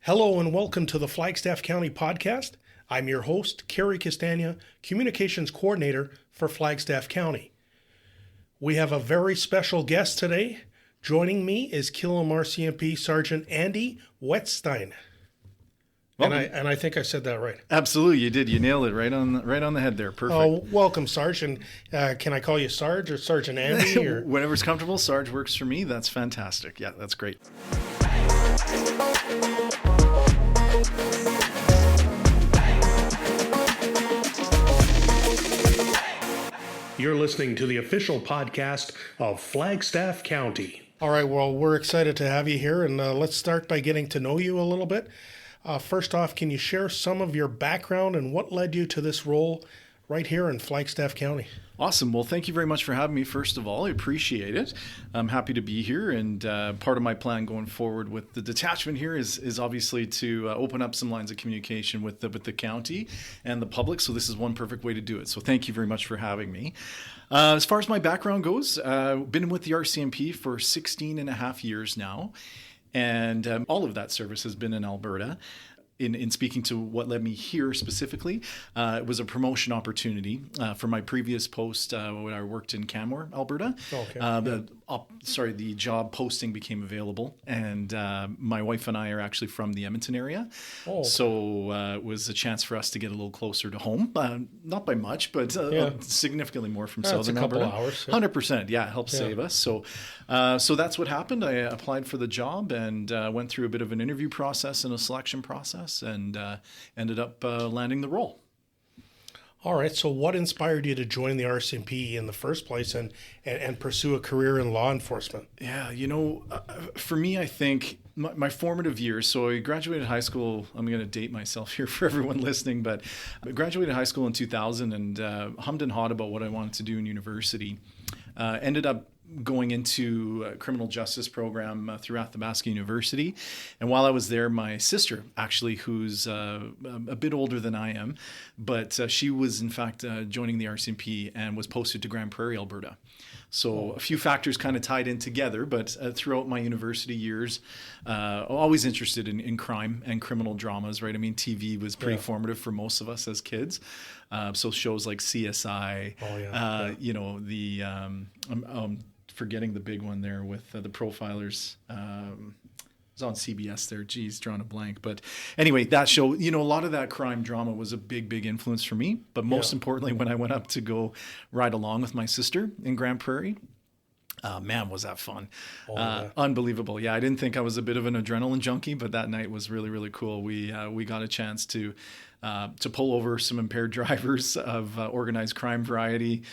Hello and welcome to the Flagstaff County podcast. I'm your host, Cary Castagna, Communications Coordinator for Flagstaff County. We have a very special guest today. Joining me is Killam RCMP Sergeant Andy Wetzstein. And I think I said that right. Absolutely, you did. You nailed it right on the head there. Perfect. Oh, welcome, Sergeant. Can I call you Sarge or Sergeant Andy? Or? Whatever's comfortable. Sarge works for me. That's fantastic. Yeah, that's great. You're listening to the official podcast of Flagstaff County. All right, well, we're excited to have you here, and let's start by getting to know you a little bit. First off, can you share some of your background and what led you to this role right here in Flagstaff County? Awesome. Well, thank you very much for having me, first of all. I appreciate it. I'm happy to be here, and part of my plan going forward with the detachment here is obviously to open up some lines of communication with the county and the public, so this is one perfect way to do it. So thank you very much for having me. As far as my background goes, been with the RCMP for 16 and a half years now, and all of that service has been in Alberta. In speaking to what led me here specifically, it was a promotion opportunity for my previous post when I worked in Canmore, Alberta. Okay. The job posting became available, and my wife and I are actually from the Edmonton area. Oh, okay. So it was a chance for us to get a little closer to home. Not by much, but significantly more from southern Alberta. It's a couple hours. 100%, yeah, it helps save us. So that's what happened. I applied for the job and went through a bit of an interview process and a selection process, and ended up landing the role. All right. So what inspired you to join the RCMP in the first place and pursue a career in law enforcement? Yeah, for me, I think my formative years, so I graduated high school, I'm going to date myself here for everyone listening, but I graduated high school in 2000 and hummed and hawed about what I wanted to do in university. Ended up going into a criminal justice program through Athabasca University. And while I was there, my sister, actually, who's a bit older than I am, but she was, in fact, joining the RCMP and was posted to Grand Prairie, Alberta. So a few factors kind of tied in together, but throughout my university years, always interested in crime and criminal dramas, right? I mean, TV was pretty formative for most of us as kids. So shows like CSI, forgetting the big one there with the profilers. It was on CBS there. Geez, drawing a blank. But anyway, that show, a lot of that crime drama was a big influence for me. But most importantly, when I went up to go ride along with my sister in Grand Prairie, man, was that fun. Unbelievable. Yeah, I didn't think I was a bit of an adrenaline junkie, but that night was really cool. We got a chance to pull over some impaired drivers of organized crime variety.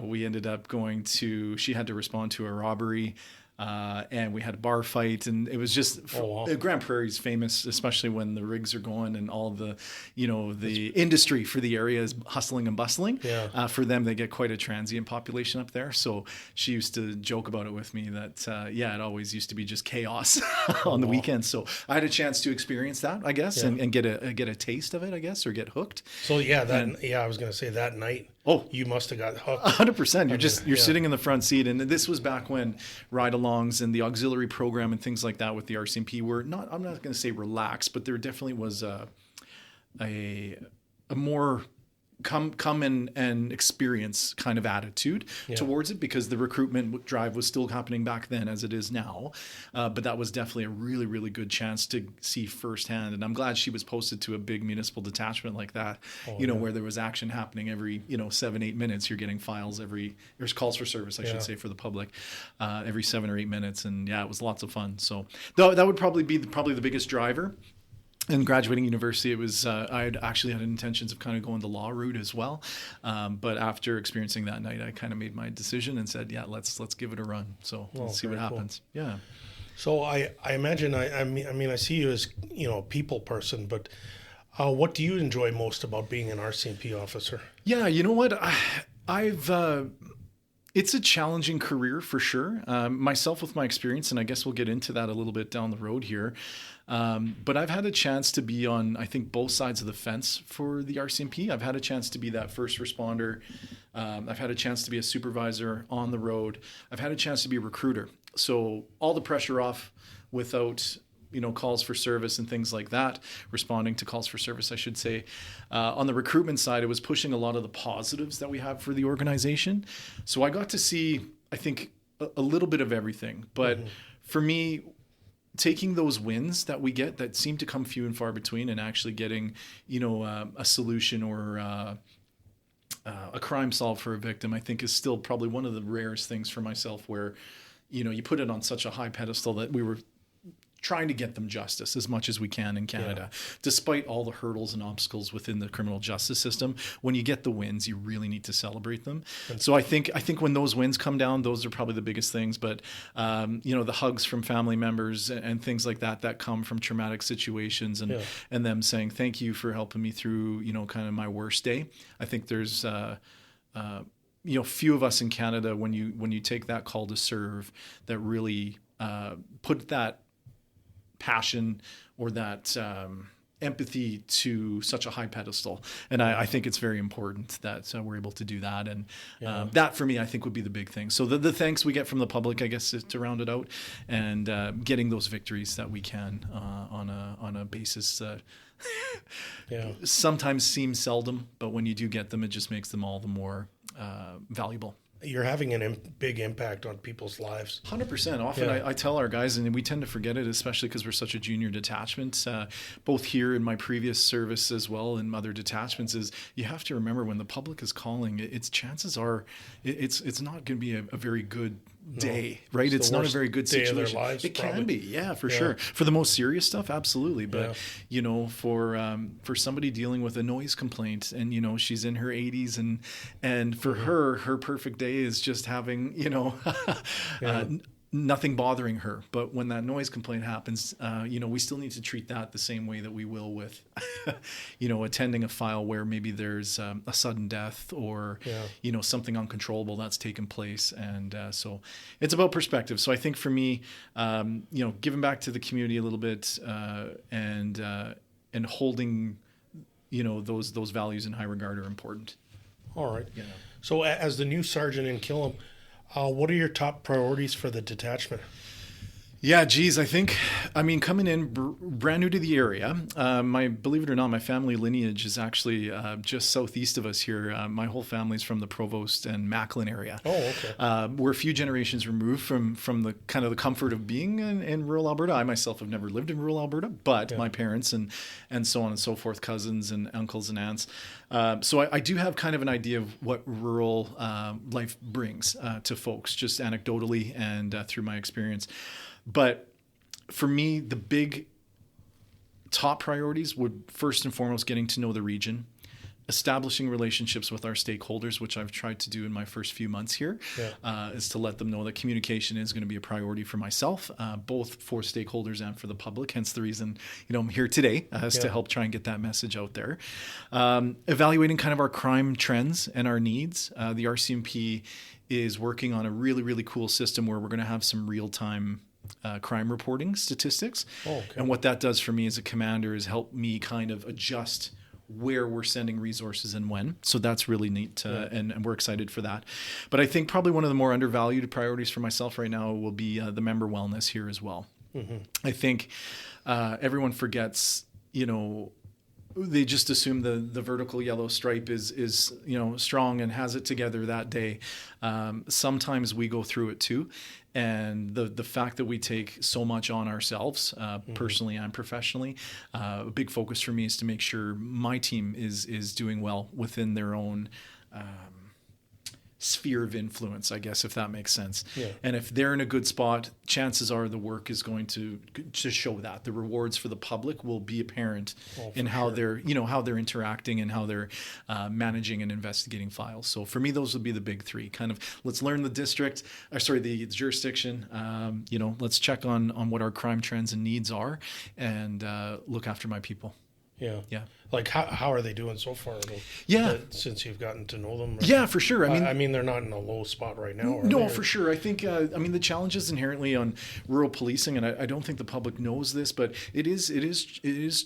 We ended up she had to respond to a robbery. And we had a bar fight, and it was just Grand Prairie's famous, especially when the rigs are going and all the industry for the area is hustling and bustling. Yeah. For them, they get quite a transient population up there. So she used to joke about it with me that it always used to be just chaos on the weekends. So I had a chance to experience that, I guess, and get a taste of it, I guess, or get hooked. So I was going to say that night. Oh, you must have got hooked. 100%. You're sitting in the front seat, and this was back when ride-alongs and the auxiliary program and things like that with the RCMP were not. I'm not going to say relaxed, but there definitely was a more come and experience kind of attitude towards it, because the recruitment drive was still happening back then as it is now. But that was definitely a really good chance to see firsthand. And I'm glad she was posted to a big municipal detachment like that, where there was action happening every, 7-8 minutes. You're getting there's calls for service, I should say, for the public, every 7 or 8 minutes. And it was lots of fun. So that would probably be the biggest driver. In graduating university, it was I had actually had intentions of kind of going the law route as well, but after experiencing that night, I kind of made my decision and said, let's give it a run. So let's see what happens. Cool. Yeah. So I imagine I mean I see you as a people person, but what do you enjoy most about being an RCMP officer? Yeah, you know what, it's a challenging career for sure. Myself with my experience, and I guess we'll get into that a little bit down the road here. But I've had a chance to be on, I think, both sides of the fence for the RCMP. I've had a chance to be that first responder. I've had a chance to be a supervisor on the road. I've had a chance to be a recruiter. So all the pressure off without calls for service and things like that, responding to calls for service, I should say. On the recruitment side, it was pushing a lot of the positives that we have for the organization. So I got to see, I think, a little bit of everything. But for me, taking those wins that we get that seem to come few and far between, and actually getting, a solution or a crime solved for a victim, I think is still probably one of the rarest things for myself where, you put it on such a high pedestal that we were trying to get them justice as much as we can in Canada, despite all the hurdles and obstacles within the criminal justice system. When you get the wins, you really need to celebrate them. So I think when those wins come down, those are probably the biggest things. But the hugs from family members and things like that come from traumatic situations, and them saying thank you for helping me through kind of my worst day. I think there's few of us in Canada when you take that call to serve that really put that passion or that empathy to such a high pedestal. And I think it's very important that we're able to do that. And that for me, I think would be the big thing. So the thanks we get from the public, I guess, is to round it out, and getting those victories that we can on a basis sometimes seems seldom, but when you do get them, it just makes them all the more valuable. You're having a big impact on people's lives. 100%. Often I tell our guys, and we tend to forget it, especially because we're such a junior detachment, both here in my previous service as well in other detachments, is you have to remember when the public is calling, its chances are it's not going to be a very good day, right? It's not a very good situation. Day of their lives, it can be, for sure. For the most serious stuff, absolutely. But for somebody dealing with a noise complaint, and she's in her 80s, and for her perfect day is just having nothing bothering her. But when that noise complaint happens, we still need to treat that the same way that we will with attending a file where maybe there's a sudden death or something uncontrollable that's taken place. And so it's about perspective. So I think for me, giving back to the community a little bit, and holding those values in high regard are important. All right. So as the new sergeant in Killam, what are your top priorities for the detachment? Yeah, geez, coming in brand new to the area, believe it or not, my family lineage is actually just southeast of us here. My whole family's from the Provost and Macklin area. Oh, okay. We're a few generations removed from the kind of the comfort of being in rural Alberta. I myself have never lived in rural Alberta, but my parents and so on and so forth, cousins and uncles and aunts. So I do have kind of an idea of what rural life brings to folks, just anecdotally and through my experience. But for me, the big top priorities would first and foremost getting to know the region, establishing relationships with our stakeholders, which I've tried to do in my first few months here, is to let them know that communication is going to be a priority for myself, both for stakeholders and for the public. Hence the reason, I'm here today is to help try and get that message out there. Evaluating kind of our crime trends and our needs. The RCMP is working on a really, really cool system where we're going to have some real-time crime reporting statistics. Oh, okay. And what that does for me as a commander is help me kind of adjust where we're sending resources and when. So that's really neat, and we're excited for that. But I think probably one of the more undervalued priorities for myself right now will be the member wellness here as well. Mm-hmm. I think everyone forgets, they just assume the vertical yellow stripe is strong and has it together that day. Sometimes we go through it too. And the fact that we take so much on ourselves, personally and professionally, a big focus for me is to make sure my team is doing well within their own sphere of influence, I guess, if that makes sense. Yeah. And if they're in a good spot, chances are the work is going to show that. The rewards for the public will be apparent in how they're interacting and how they're managing and investigating files. So for me, those would be the big three. Kind of let's learn the the jurisdiction. Let's check on what our crime trends and needs are, and look after my people. Yeah. Yeah. Like how are they doing so far? Though, Yeah. since you've gotten to know them. Yeah, for sure. I mean, they're not in a low spot right now. Are No, they? for sure. I think, I mean, the challenges inherently on rural policing, and I don't think the public knows this, but it is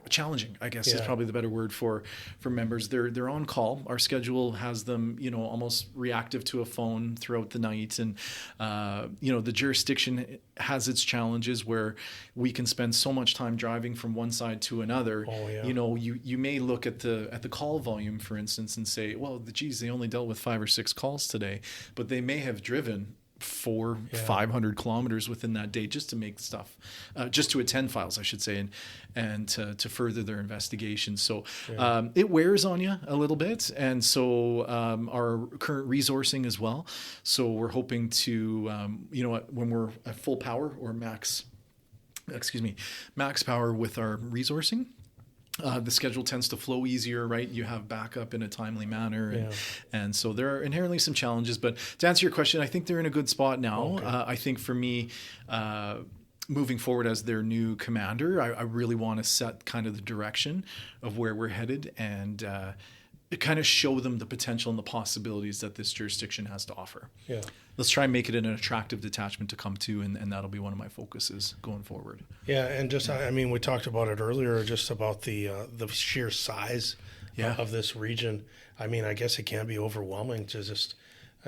challenging, I guess is Yeah. probably the better word for members. They're on call. Our schedule has them, almost reactive to a phone throughout the night. And, the jurisdiction has its challenges where we can spend so much time driving from one side to another. Oh, yeah. You may look at the call volume, for instance, and say, well, they only dealt with 5 or 6 calls today, but they may have driven 500 kilometers within that day just to make stuff, just to attend files, I should say, and to further their investigation. So it wears on you a little bit, and so our current resourcing as well. So we're hoping to, when we're at full power or max power with our resourcing. The schedule tends to flow easier, right? You have backup in a timely manner. And so there are inherently some challenges. But to answer your question, I think they're in a good spot now. Okay. I think for me, moving forward as their new commander, I really want to set kind of the direction of where we're headed and kind of show them the potential and the possibilities that this jurisdiction has to offer. Yeah. Let's try and make it an attractive detachment to come to, and that'll be one of my focuses going forward. Yeah, and just, I mean, we talked about it earlier, just about the sheer size of this region. I mean, I guess it can be overwhelming to just,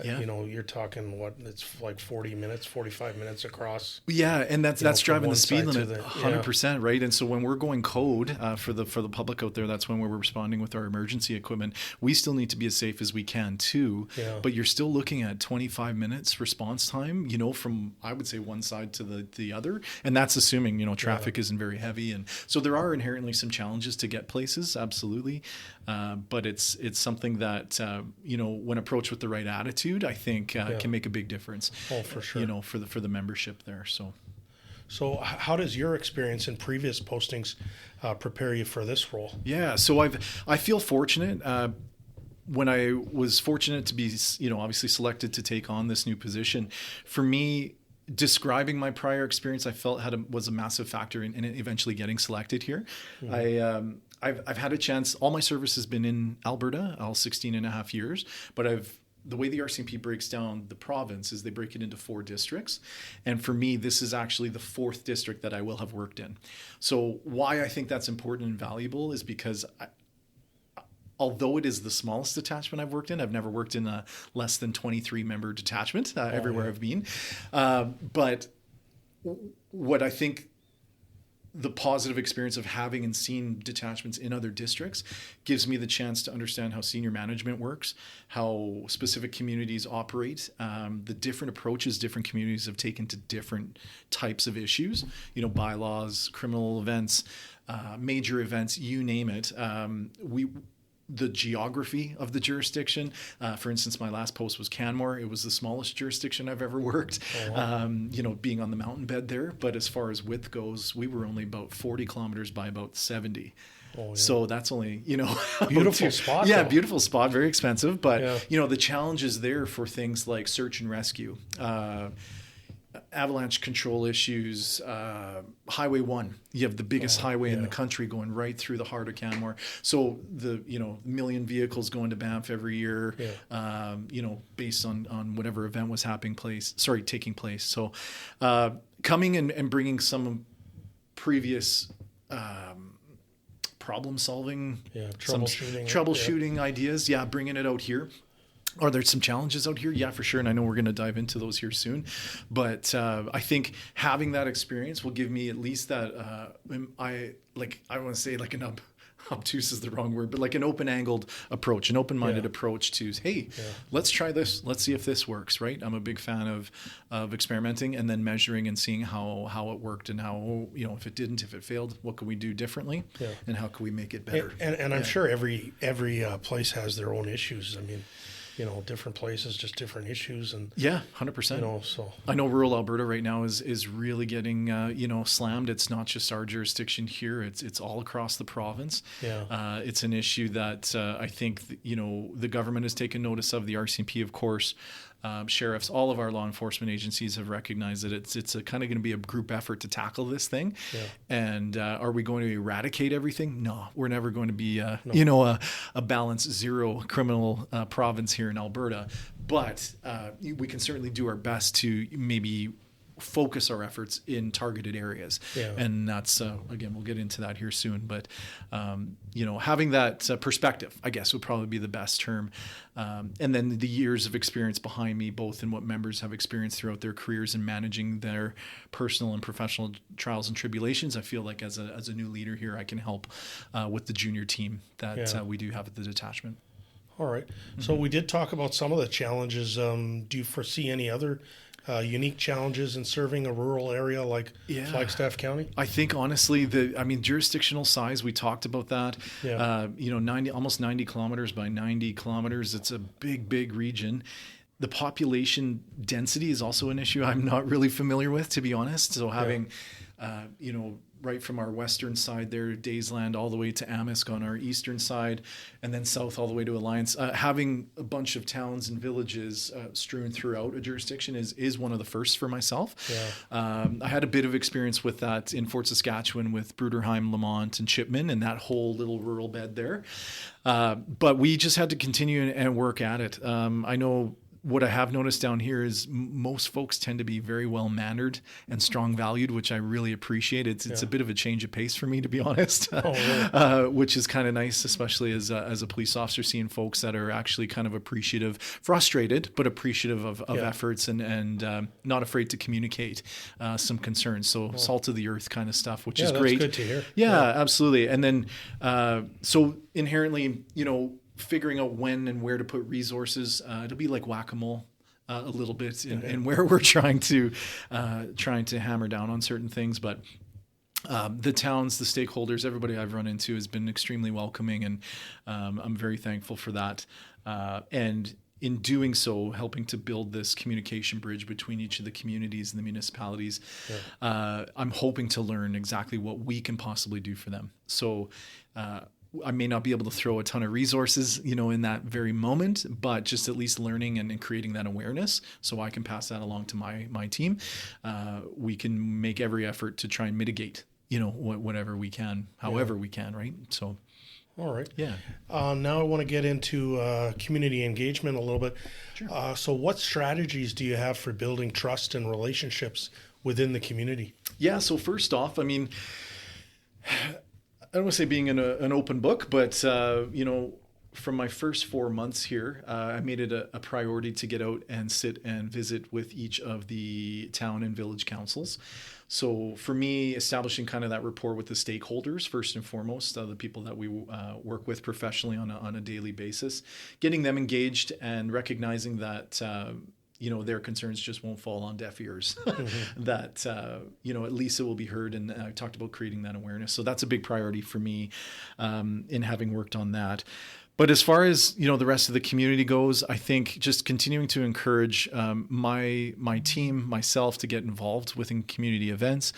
you're talking, it's like 45 minutes across. Yeah, and that's driving the speed limit 100%, right? And so when we're going code for the public out there, that's when we're responding with our emergency equipment. We still need to be as safe as we can too, but you're still looking at 25 minutes response time, from, I would say, one side to the other, and that's assuming, traffic isn't very heavy. And so there are inherently some challenges to get places, absolutely, but it's something that, when approached with the right attitude, I think can make a big difference. Oh, for sure. For the membership there. So how does your experience in previous postings prepare you for this role? Yeah, so I feel fortunate. When I was fortunate to be, obviously selected to take on this new position, for me, describing my prior experience, I felt was a massive factor in eventually getting selected here. Mm-hmm. I've had a chance. All my service has been in Alberta, all 16 and a half years, but the way the RCMP breaks down the province is they break it into 4 districts. And for me, this is actually the 4th district that I will have worked in. So why I think that's important and valuable is because although it is the smallest detachment I've worked in, I've never worked in a less than 23 member detachment everywhere I've been. But what I think the positive experience of having and seeing detachments in other districts gives me the chance to understand how senior management works, how specific communities operate, the different approaches different communities have taken to different types of issues, bylaws, criminal events, major events, you name it. The geography of the jurisdiction. For instance, my last post was Canmore. It was the smallest jurisdiction I've ever worked, being on the mountain bed there. But as far as width goes, we were only about 40 kilometers by about 70. Oh, yeah. So that's only, beautiful spot. Yeah, though. Beautiful spot, very expensive. But, the challenge is there for things like search and rescue, avalanche control issues, Highway 1. You have the biggest highway in the country going right through the heart of Canmore. So the, million vehicles going to Banff every year, based on whatever event was taking place. So coming and bringing some previous problem solving, troubleshooting ideas. Yeah, bringing it out here. Are there some challenges out here? Yeah, for sure. And I know we're going to dive into those here soon. But I think having that experience will give me at least that, I want to say like an obtuse is the wrong word, but like an open-angled approach, an open-minded approach to, hey, let's try this. Let's see if this works, right? I'm a big fan of experimenting and then measuring and seeing how it worked and how, if it didn't, if it failed, what can we do differently and how can we make it better? And I'm sure every place has their own issues. I mean, different places, just different issues. And 100%. So I know rural Alberta right now is really getting, slammed. It's not just our jurisdiction here. It's all across the province. Yeah. It's an issue that I think, the government has taken notice of, the RCMP, of course. sheriffs, all of our law enforcement agencies have recognized that it's kind of going to be a group effort to tackle this thing. Yeah. And are we going to eradicate everything? No, we're never going to be, a balance zero criminal province here in Alberta. But we can certainly do our best to maybe focus our efforts in targeted areas. Yeah. And that's, again, we'll get into that here soon. But, having that perspective, I guess, would probably be the best term. And then the years of experience behind me, both in what members have experienced throughout their careers in managing their personal and professional trials and tribulations. I feel like as a new leader here, I can help with the junior team that we do have at the detachment. All right. So we did talk about some of the challenges. Do you foresee any other unique challenges in serving a rural area like Flagstaff County? I think honestly, jurisdictional size, we talked about that. Yeah. almost 90 kilometers by 90 kilometers. It's a big region. The population density is also an issue I'm not really familiar with, to be honest. So having, right from our western side there, Daysland, all the way to Amisk on our eastern side, and then south all the way to Alliance, having a bunch of towns and villages strewn throughout a jurisdiction is one of the firsts for myself. Yeah. I had a bit of experience with that in Fort Saskatchewan with Bruderheim, Lamont, and Chipman, and that whole little rural bed there. But we just had to continue and work at it. I know what I have noticed down here is most folks tend to be very well mannered and strong valued, which I really appreciate. It's a bit of a change of pace for me, to be honest, which is kind of nice, especially as a police officer, seeing folks that are actually kind of appreciative, frustrated, but appreciative of efforts and not afraid to communicate some concerns. So salt of the earth kind of stuff, which is great. That's good to hear. Yeah, absolutely. And then so inherently, figuring out when and where to put resources, it'll be like whack-a-mole a little bit in where we're trying to hammer down on certain things. But the towns, the stakeholders, everybody I've run into has been extremely welcoming, and I'm very thankful for that. And in doing so, helping to build this communication bridge between each of the communities and the municipalities, I'm hoping to learn exactly what we can possibly do for them. So I may not be able to throw a ton of resources, in that very moment, but just at least learning and creating that awareness so I can pass that along to my team. We can make every effort to try and mitigate, whatever we can, however we can, right? So. All right. Yeah. Now I want to get into community engagement a little bit. Sure. So what strategies do you have for building trust and relationships within the community? Yeah. So first off, I don't want to say being an open book, but, from my first 4 months here, I made it a priority to get out and sit and visit with each of the town and village councils. So for me, establishing kind of that rapport with the stakeholders, first and foremost, the people that we work with professionally on a daily basis, getting them engaged and recognizing that their concerns just won't fall on deaf ears, that, at least it will be heard. And I talked about creating that awareness. So that's a big priority for me in having worked on that. But as far as, the rest of the community goes, I think just continuing to encourage my team, myself, to get involved within community events.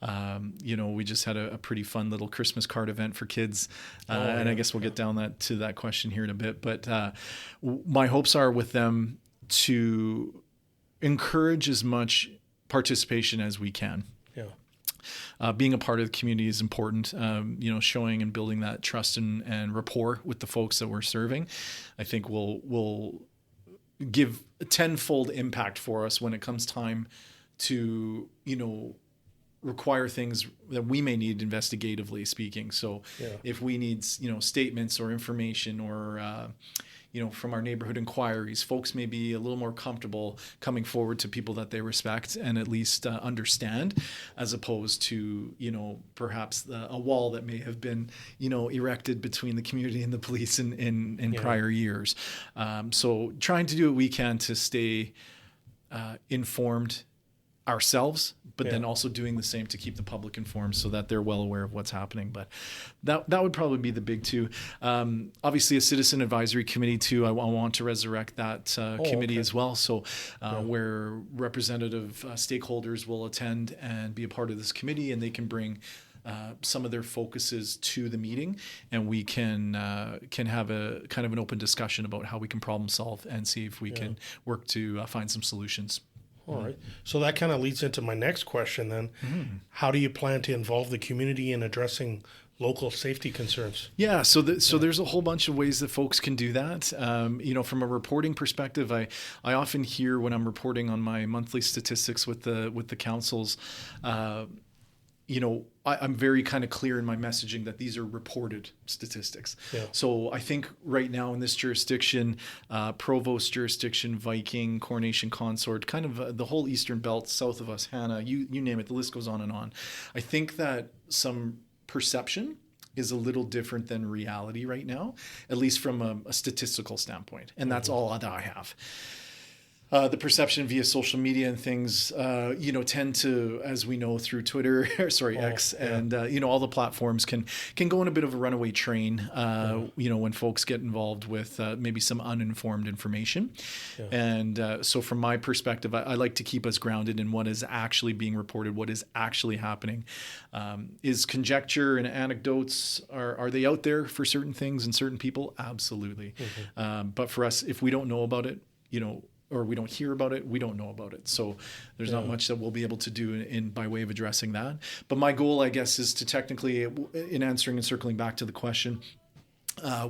We just had a pretty fun little Christmas card event for kids. And I guess we'll get down to that question here in a bit. But my hopes are with them to encourage as much participation as we can. Yeah. Being a part of the community is important. Showing and building that trust and rapport with the folks that we're serving, I think will give a tenfold impact for us when it comes time to, require things that we may need investigatively speaking. So if we need, statements or information or, from our neighborhood inquiries, folks may be a little more comfortable coming forward to people that they respect and at least understand, as opposed to, perhaps a wall that may have been, erected between the community and the police in prior years. So trying to do what we can to stay informed ourselves, but then also doing the same to keep the public informed so that they're well aware of what's happening. But that would probably be the big two. Obviously, a citizen advisory committee too. I want to resurrect that committee as well. So where representative stakeholders will attend and be a part of this committee, and they can bring some of their focuses to the meeting, and we can have a kind of an open discussion about how we can problem solve and see if we can work to find some solutions. All right. So that kind of leads into my next question then. How do you plan to involve the community in addressing local safety concerns? Yeah, so there's a whole bunch of ways that folks can do that. From a reporting perspective, I often hear when I'm reporting on my monthly statistics with the councils, I'm very kind of clear in my messaging that these are reported statistics. Yeah. So I think right now in this jurisdiction, Provost jurisdiction, Viking, Coronation Consort, kind of the whole Eastern Belt south of us, Hannah, you name it, the list goes on and on. I think that some perception is a little different than reality right now, at least from a statistical standpoint. And that's all that I have. The perception via social media and things, tend to, as we know through Twitter, X, and all the platforms can go in a bit of a runaway train. When folks get involved with maybe some uninformed information, and so from my perspective, I like to keep us grounded in what is actually being reported, what is actually happening. Is conjecture and anecdotes are they out there for certain things and certain people? Absolutely, but for us, if we don't know about it, or we don't hear about it, we don't know about it. So there's not much that we'll be able to do in by way of addressing that. But my goal, I guess, is to technically, in answering and circling back to the question,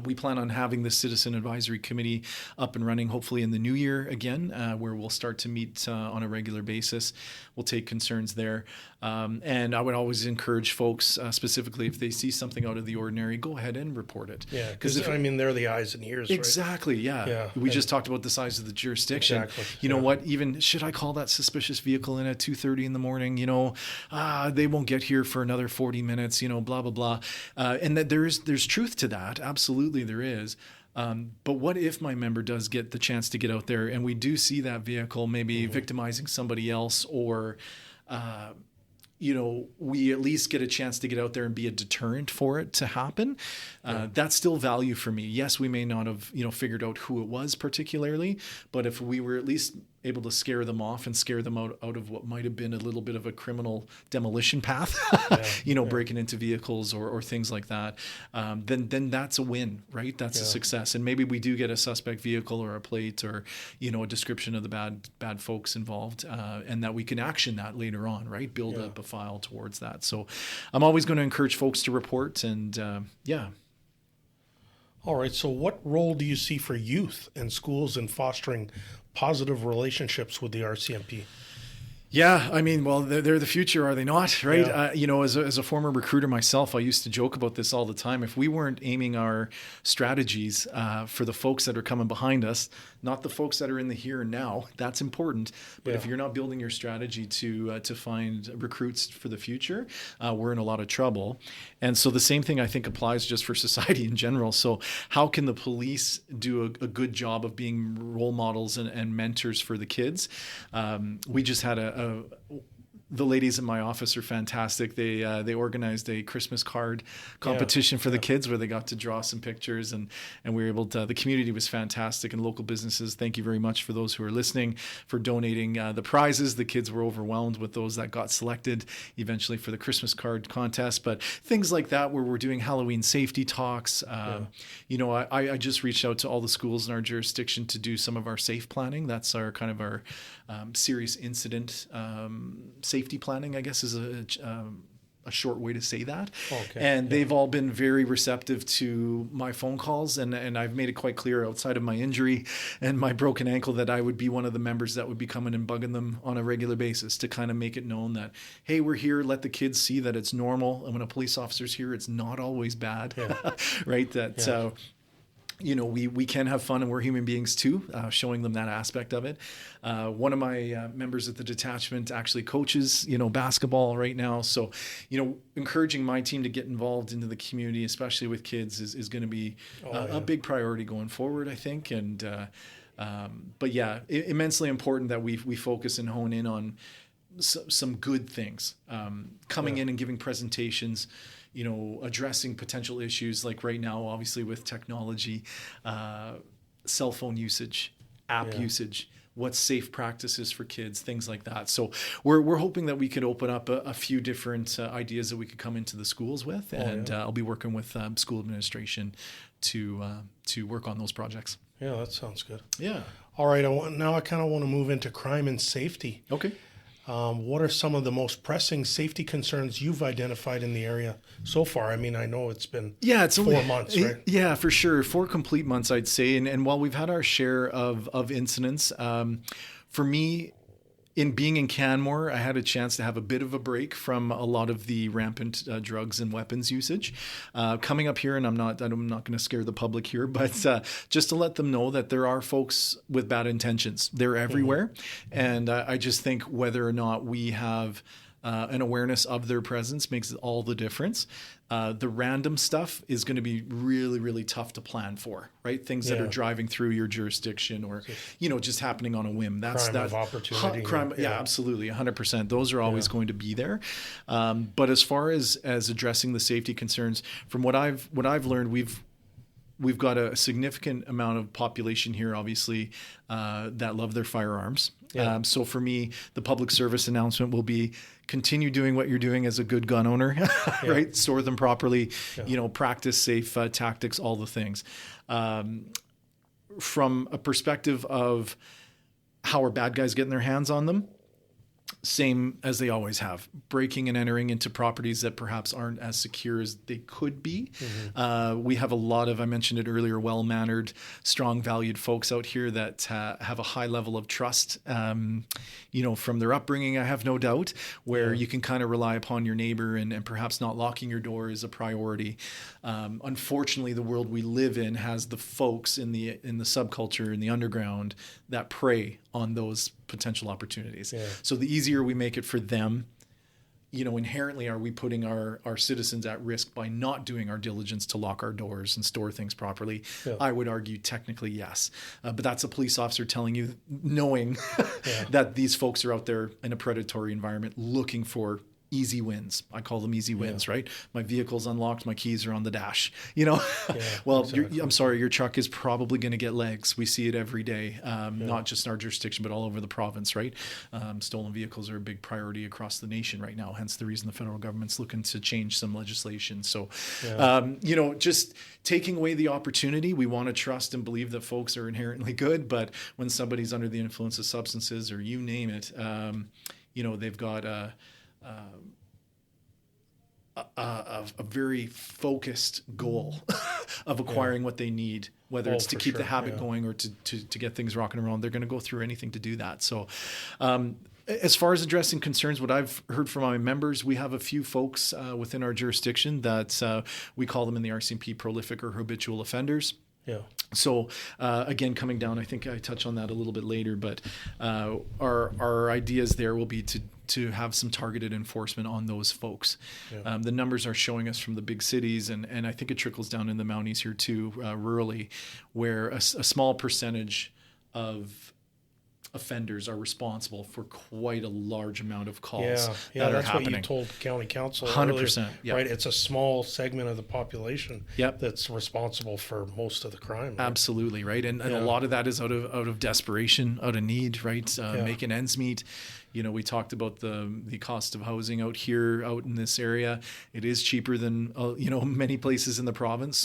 we plan on having the Citizen Advisory Committee up and running hopefully in the new year again, where we'll start to meet on a regular basis. We'll take concerns there. And I would always encourage folks, specifically if they see something out of the ordinary, go ahead and report it. Yeah, because they're the eyes and ears, exactly, right? Yeah. We just talked about the size of the jurisdiction. Exactly. You know what? Even, should I call that suspicious vehicle in at 2:30 in the morning? They won't get here for another 40 minutes, blah, blah, blah. And that there's truth to that. Absolutely there is. But what if my member does get the chance to get out there and we do see that vehicle maybe victimizing somebody else, or we at least get a chance to get out there and be a deterrent for it to happen. That's still value for me. Yes, we may not have, figured out who it was particularly, but if we were at least able to scare them off and scare them out of what might have been a little bit of a criminal demolition path, breaking into vehicles or things like that, then that's a win, right? That's a success. And maybe we do get a suspect vehicle or a plate or, a description of the bad folks involved, and that we can action that later on, right? Build up a file towards that. So I'm always going to encourage folks to report and, All right. So what role do you see for youth and schools in fostering positive relationships with the RCMP? Yeah, I mean, well, they're the future, are they not? Right? Yeah. As a former recruiter myself, I used to joke about this all the time. If we weren't aiming our strategies for the folks that are coming behind us, not the folks that are in the here and now, that's important. But if you're not building your strategy to find recruits for the future, we're in a lot of trouble. And so the same thing I think applies just for society in general. So how can the police do a good job of being role models and mentors for the kids? We just had the ladies in my office are fantastic. They organized a Christmas card competition for the kids where they got to draw some pictures and we were able to, the community was fantastic, and local businesses, thank you very much for those who are listening for donating the prizes. The kids were overwhelmed with those that got selected eventually for the Christmas card contest, but things like that where we're doing Halloween safety talks. I just reached out to all the schools in our jurisdiction to do some of our safe planning. That's our kind of our serious incident safety planning, I guess, is a short way to say that. They've all been very receptive to my phone calls, and I've made it quite clear outside of my injury and my broken ankle that I would be one of the members that would be coming and bugging them on a regular basis to kind of make it known that, hey, we're here, let the kids see that it's normal, and when a police officer's here, it's not always bad, right? That we can have fun, and we're human beings too, showing them that aspect of it. One of my members at the detachment actually coaches, basketball right now. So, encouraging my team to get involved into the community, especially with kids, is going to be a big priority going forward, I think. And, immensely important that we focus and hone in on some good things, coming in and giving presentations, addressing potential issues like right now, obviously with technology, cell phone usage, app usage. what's safe practices for kids, things like that. So we're hoping that we could open up a few different ideas that we could come into the schools with, and I'll be working with school administration to work on those projects. Yeah, that sounds good. Yeah. All right, now I kind of want to move into crime and safety. Okay. What are some of the most pressing safety concerns you've identified in the area so far? I mean, I know it's been it's 4 months, right? Yeah, for sure. 4 complete months, I'd say. And while we've had our share of incidents, for me, in being in Canmore, I had a chance to have a bit of a break from a lot of the rampant drugs and weapons usage. Coming up here, and I'm not going to scare the public here, but just to let them know that there are folks with bad intentions. They're everywhere, and I just think whether or not we have an awareness of their presence makes all the difference. The random stuff is going to be really, really tough to plan for, right? Things that are driving through your jurisdiction or, just happening on a whim. That's crime of opportunity. Absolutely, 100%. Those are always going to be there. But as far as addressing the safety concerns, from what I've learned, we've got a significant amount of population here, obviously, that love their firearms. Yeah. So for me, the public service announcement will be continue doing what you're doing as a good gun owner, right? Store them properly, practice safe tactics, all the things. From a perspective of how are bad guys getting their hands on them, same as they always have, breaking and entering into properties that perhaps aren't as secure as they could be. We have a lot of, I mentioned it earlier, well-mannered, strong, valued folks out here that have a high level of trust, from their upbringing, I have no doubt, where you can kind of rely upon your neighbor and perhaps not locking your door is a priority. Unfortunately, the world we live in has the folks in the subculture, in the underground, that prey on those potential opportunities. So the easier we make it for them, inherently are we putting our citizens at risk by not doing our diligence to lock our doors and store things properly? I would argue technically yes. But that's a police officer telling you, knowing that these folks are out there in a predatory environment looking for easy wins. I call them easy wins, right? My vehicle's unlocked, my keys are on the dash, well, exactly. I'm sorry, your truck is probably going to get legs. We see it every day, not just in our jurisdiction, but all over the province, right? Stolen vehicles are a big priority across the nation right now, hence the reason the federal government's looking to change some legislation. So, just taking away the opportunity, we want to trust and believe that folks are inherently good, but when somebody's under the influence of substances or you name it, they've got a very focused goal of acquiring what they need, whether it's to keep the habit going or to get things rocking and rolling. They're going to go through anything to do that. So as far as addressing concerns, what I've heard from my members, we have a few folks within our jurisdiction that we call them in the RCMP prolific or habitual offenders. So again, coming down, I think I touch on that a little bit later, but our ideas there will be to have some targeted enforcement on those folks. The numbers are showing us from the big cities, and I think it trickles down in the Mounties here too, rurally, where a small percentage of offenders are responsible for quite a large amount of calls that are happening. That's what you told county council 100%, right? It's a small segment of the population that's responsible for most of the crime. Right? Absolutely, right? And a lot of that is out of desperation, out of need, right? Making ends meet. We talked about the cost of housing out here, out in this area. It is cheaper than many places in the province.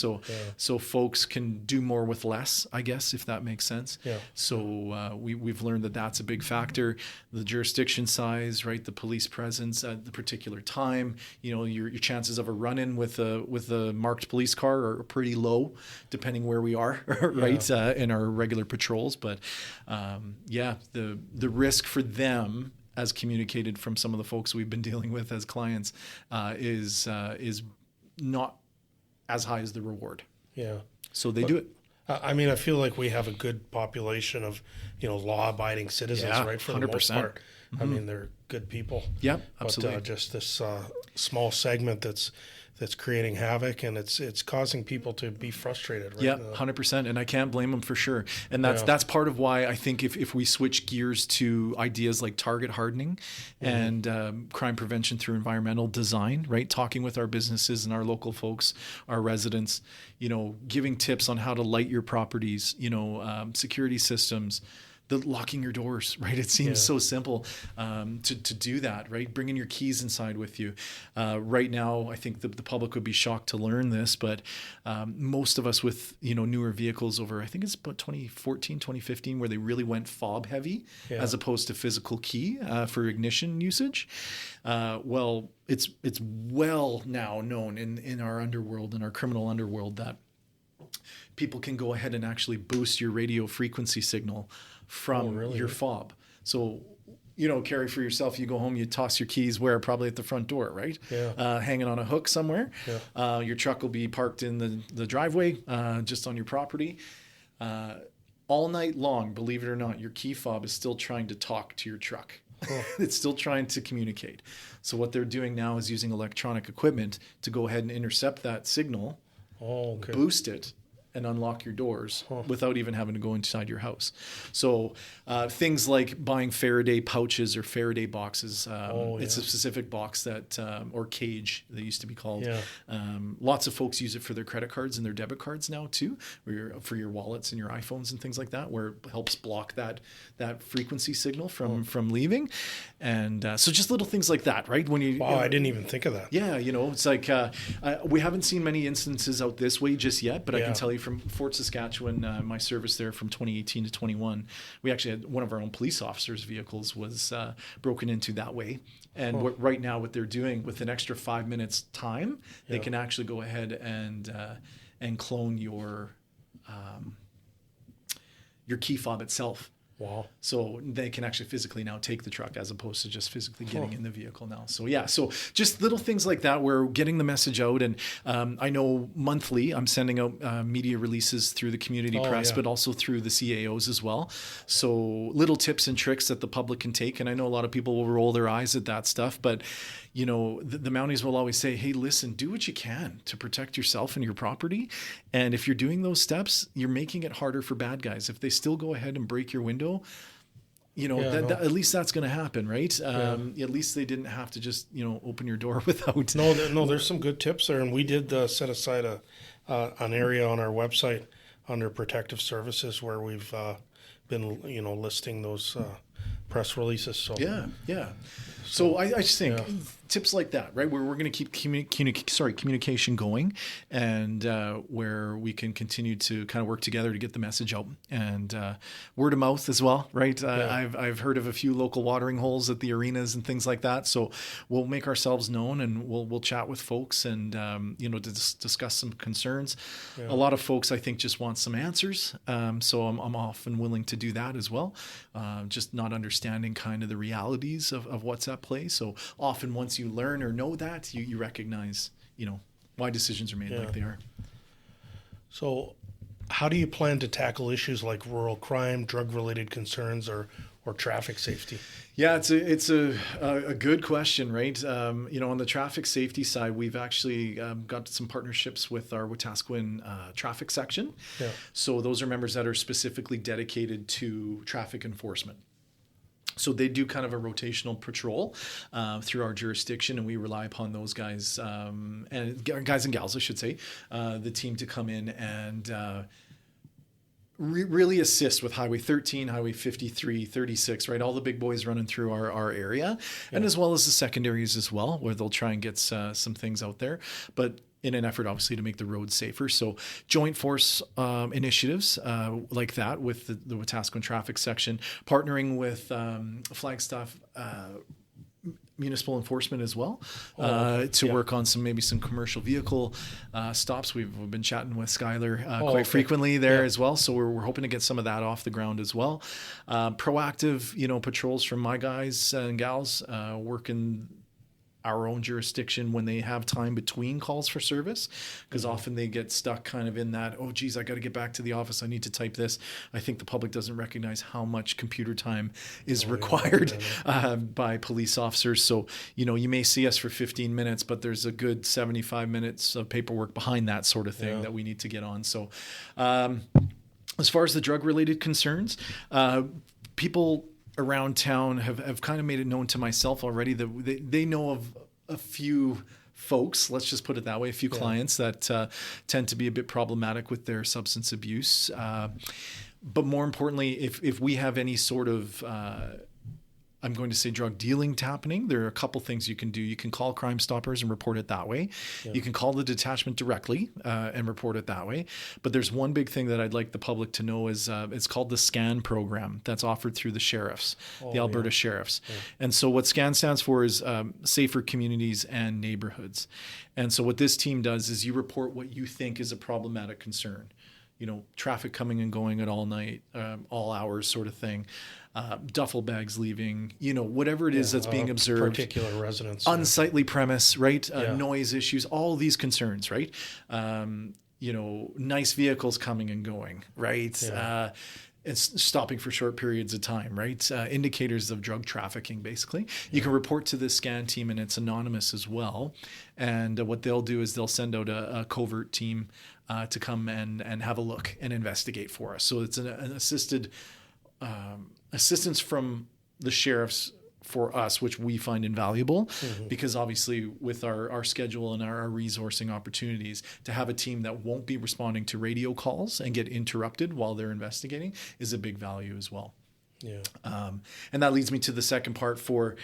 So folks can do more with less, I guess, if that makes sense. So we've learned that that's a big factor. The jurisdiction size, right? The police presence at the particular time. Your chances of a run-in with a marked police car are pretty low, depending where we are, right? In our regular patrols. But the risk for them, as communicated from some of the folks we've been dealing with as clients, is not as high as the reward. So they do it. I mean, I feel like we have a good population of, law-abiding citizens, right? For 100%. The most part. I mean, they're good people. Absolutely. But just this small segment that's creating havoc, and it's causing people to be frustrated. Right? 100%, and I can't blame them for sure. And that's part of why I think if we switch gears to ideas like target hardening and crime prevention through environmental design, right? Talking with our businesses and our local folks, our residents, giving tips on how to light your properties, security systems, the locking your doors, right? It seems so simple to do that, right? Bringing your keys inside with you. Right now, I think the public would be shocked to learn this, but most of us with, newer vehicles over, I think it's about 2014, 2015, where they really went fob heavy as opposed to physical key for ignition usage. Well, it's well now known in our underworld, in our criminal underworld, that people can go ahead and actually boost your radio frequency signal from your fob. So, Cary, for yourself, you go home, you toss your keys where? Probably at the front door, right? Yeah. Hanging on a hook somewhere. Yeah. Your truck will be parked in the driveway, just on your property. All night long, believe it or not, your key fob is still trying to talk to your truck. It's still trying to communicate. So what they're doing now is using electronic equipment to go ahead and intercept that signal, boost it, and unlock your doors without even having to go inside your house. So things like buying Faraday pouches or Faraday boxes. It's a specific box that, or cage, they used to be called. Yeah. Lots of folks use it for their credit cards and their debit cards now too, for your wallets and your iPhones and things like that, where it helps block that frequency signal from leaving. And so just little things like that, right? When you I didn't even think of that. Yeah, it's like we haven't seen many instances out this way just yet, but I can tell you from Fort Saskatchewan, my service there from 2018 to 21, we actually had one of our own police officers' vehicles was broken into that way. And right now what they're doing with an extra 5 minutes time, they can actually go ahead and clone your key fob itself. Wow. So they can actually physically now take the truck as opposed to just physically getting in the vehicle now. So so just little things like that, we're getting the message out. And I know monthly I'm sending out media releases through the community press, but also through the CAOs as well. So little tips and tricks that the public can take. And I know a lot of people will roll their eyes at that stuff, but the Mounties will always say, hey, listen, do what you can to protect yourself and your property. And if you're doing those steps, you're making it harder for bad guys. If they still go ahead and break your window, at least that's going to happen, right? At least they didn't have to just, open your door without. No, there's some good tips there. And we did set aside an area on our website under protective services where we've been, listing those press releases. So yeah. So I just think tips like that, right? Where we're going to keep communication going, and where we can continue to kind of work together to get the message out, and word of mouth as well, right? I've heard of a few local watering holes at the arenas and things like that. So we'll make ourselves known, and we'll chat with folks, and to discuss some concerns. A lot of folks, I think, just want some answers. So I'm often willing to do that as well. Just not understanding kind of the realities of what's at play. So often once you learn or know that, you recognize, why decisions are made like they are. So how do you plan to tackle issues like rural crime, drug-related concerns, or traffic safety? Yeah, it's a good question, right? On the traffic safety side, we've actually got some partnerships with our Wetaskiwin traffic section. Yeah. So those are members that are specifically dedicated to traffic enforcement. So they do kind of a rotational patrol through our jurisdiction, and we rely upon those guys and guys and gals, I should say, the team to come in and really assist with Highway 13, Highway 53, 36, right? All the big boys running through our area, and as well as the secondaries as well, where they'll try and get some things out there. But in an effort, obviously, to make the roads safer. So joint force initiatives like that with the Wetaskiwin traffic section, partnering with Flagstaff municipal enforcement as well to work on some commercial vehicle stops. We've been chatting with Skylar quite frequently there as well. So we're hoping to get some of that off the ground as well. Proactive, patrols from my guys and gals working our own jurisdiction when they have time between calls for service, because often they get stuck kind of in that, oh geez, I got to get back to the office, I need to type this. I think the public doesn't recognize how much computer time is required by police officers. So you may see us for 15 minutes, but there's a good 75 minutes of paperwork behind that sort of thing that we need to get on. So as far as the drug related concerns, people around town have kind of made it known to myself already that they know of a few folks, let's just put it that way, a few clients that tend to be a bit problematic with their substance abuse. But more importantly, if we have any sort of I'm going to say drug dealing happening, there are a couple things you can do. You can call Crime Stoppers and report it that way. Yeah. You can call the detachment directly and report it that way. But there's one big thing that I'd like the public to know is it's called the SCAN program that's offered through the sheriffs, the Alberta sheriffs. Yeah. And so what SCAN stands for is Safer Communities and Neighborhoods. And so what this team does is you report what you think is a problematic concern. Traffic coming and going at all night, all hours sort of thing. Duffel bags leaving, whatever it is that's being observed. Particular residence. Unsightly premise, right? Noise issues, all these concerns, right? Nice vehicles coming and going, right? Yeah. It's stopping for short periods of time, right? Indicators of drug trafficking, basically. You can report to the SCAN team, and it's anonymous as well. And what they'll do is they'll send out a covert team to come and have a look and investigate for us. So it's an assisted assistance from the sheriffs for us, which we find invaluable, because obviously with our schedule and our resourcing opportunities, to have a team that won't be responding to radio calls and get interrupted while they're investigating is a big value as well. Yeah. And that leads me to the second part for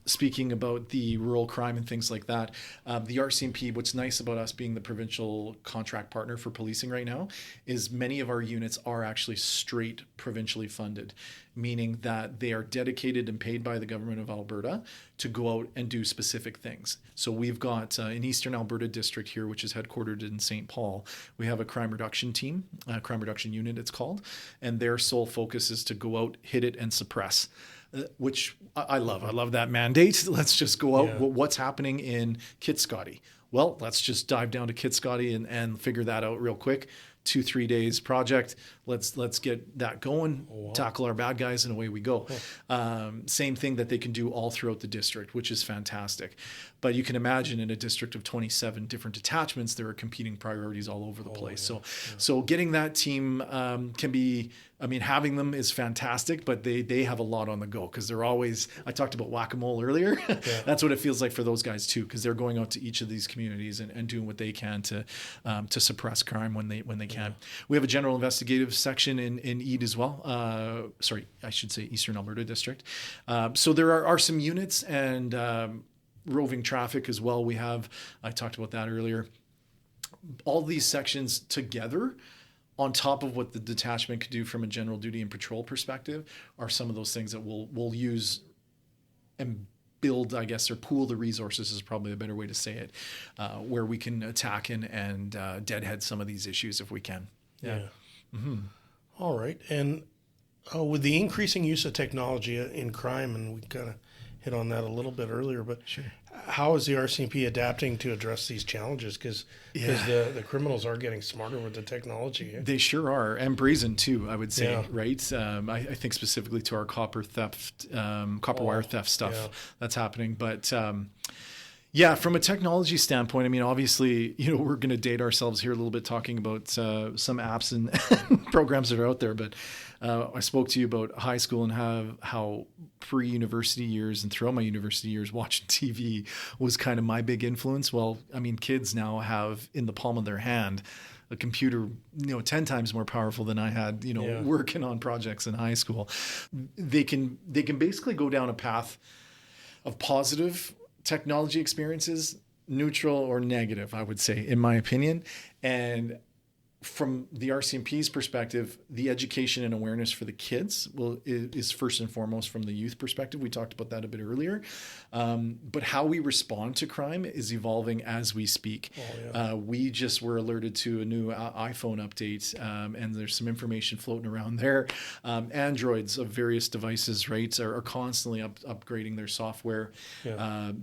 speaking about the rural crime and things like that. The RCMP, what's nice about us being the provincial contract partner for policing right now is many of our units are actually straight provincially funded, meaning that they are dedicated and paid by the government of Alberta to go out and do specific things. So we've got an Eastern Alberta district here, which is headquartered in St. Paul. We have a crime reduction team, crime reduction unit it's called, and their sole focus is to go out, hit it, and suppress. Which I love. I love that mandate. Let's just go out. Yeah. What's happening in Castagna? Well, let's just dive down to Castagna and figure that out real quick. 2-3 days project. Let's get that going, tackle our bad guys, and away we go. Same thing that they can do all throughout the district, which is fantastic. But you can imagine in a district of 27 different detachments, there are competing priorities all over the place. Yeah. So getting that team can be, having them is fantastic, but they have a lot on the go because they're always, I talked about whack-a-mole earlier. Yeah. That's what it feels like for those guys too, because they're going out to each of these communities and doing what they can to suppress crime when they can. Yeah. We have a general investigative section in Ede as well. I should say Eastern Alberta District. So there are some units and roving traffic as well. I talked about that earlier. All these sections together, on top of what the detachment could do from a general duty and patrol perspective, are some of those things that we'll use and build, I guess, or pool the resources is probably a better way to say it, where we can attack and deadhead some of these issues if we can. Yeah. Mm-hmm. All right. And with the increasing use of technology in crime, and we kind of hit on that a little bit earlier, but sure. How is the RCMP adapting to address these challenges? Because the criminals are getting smarter with the technology. They sure are, and brazen too, I would say, right? I think specifically to our copper wire theft stuff that's happening. But from a technology standpoint, obviously, we're going to date ourselves here a little bit talking about some apps and programs that are out there, but I spoke to you about high school and how pre-university years and throughout my university years, watching TV was kind of my big influence. Well, kids now have in the palm of their hand a computer, 10 times more powerful than I had, working on projects in high school. They can basically go down a path of positive technology experiences, neutral or negative, I would say, in my opinion. And from the RCMP's perspective, the education and awareness for the kids is first and foremost from the youth perspective. We talked about that a bit earlier. But how we respond to crime is evolving as we speak. We just were alerted to a new iPhone update, and there's some information floating around there. Androids of various devices, right, are constantly upgrading their software.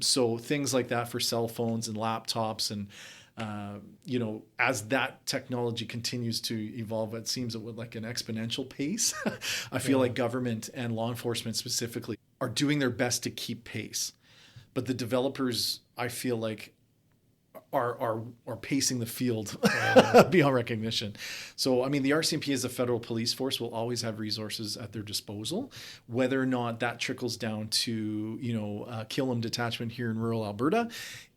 So things like that for cell phones and laptops and as that technology continues to evolve, it seems at like an exponential pace. I feel like government and law enforcement specifically are doing their best to keep pace. But the developers, I feel like, are pacing the field beyond recognition. So, the RCMP as a federal police force will always have resources at their disposal. Whether or not that trickles down to, Killam detachment here in rural Alberta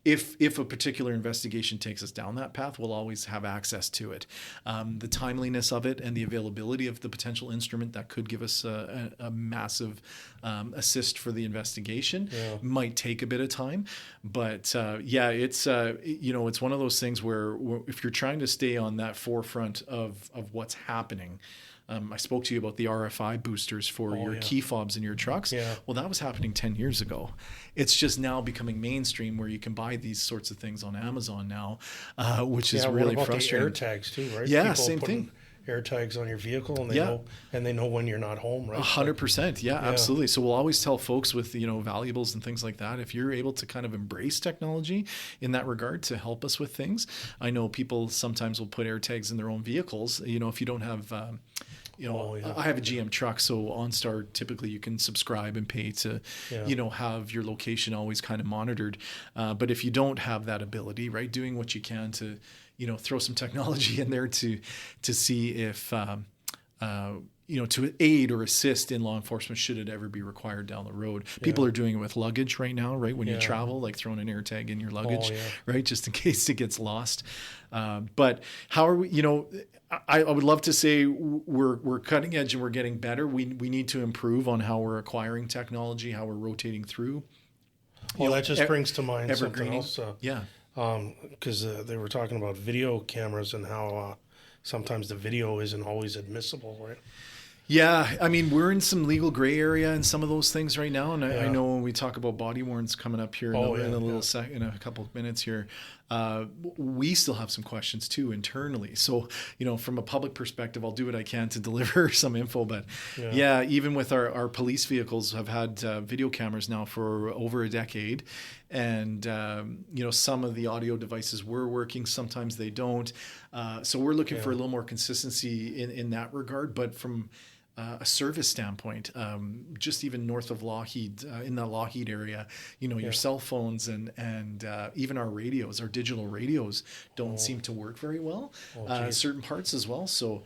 if a particular investigation takes us down that path, we'll always have access to it. The timeliness of it and the availability of the potential instrument that could give us a massive assist for the investigation might take a bit of time. But it's it's one of those things where if you're trying to stay on that forefront of what's happening. I spoke to you about the RFI boosters for your key fobs in your trucks. Yeah. Well, that was happening 10 years ago. It's just now becoming mainstream where you can buy these sorts of things on Amazon now, which is really frustrating. The AirTags too, right? Yeah, People same thing. AirTags on your vehicle, and they know when you're not home, right? 100%. Yeah, absolutely. So we'll always tell folks with valuables and things like that, if you're able to kind of embrace technology in that regard to help us with things. I know people sometimes will put AirTags in their own vehicles. If you don't have I have a GM truck, so OnStar typically you can subscribe and pay to, have your location always kind of monitored. But if you don't have that ability, right, doing what you can to, throw some technology in there to see if, to aid or assist in law enforcement should it ever be required down the road. People are doing it with luggage right now, right? When you travel, like throwing an AirTag in your luggage, right? Just in case it gets lost. But how are we, I would love to say we're cutting edge and we're getting better. We need to improve on how we're acquiring technology, how we're rotating through. Well, that just brings to mind something else. Because they were talking about video cameras and how sometimes the video isn't always admissible, right? Yeah, I mean, we're in some legal gray area in some of those things right now, and I know when we talk about body worns coming up here in a couple of minutes here, we still have some questions too internally. So, from a public perspective, I'll do what I can to deliver some info. But even with our police vehicles have had video cameras now for over a decade, and some of the audio devices were working, sometimes they don't. So we're looking for a little more consistency in that regard. But from a service standpoint, just even north of Lougheed, in the Lougheed area, your cell phones and even our radios, our digital radios don't seem to work very well. Certain parts as well. So,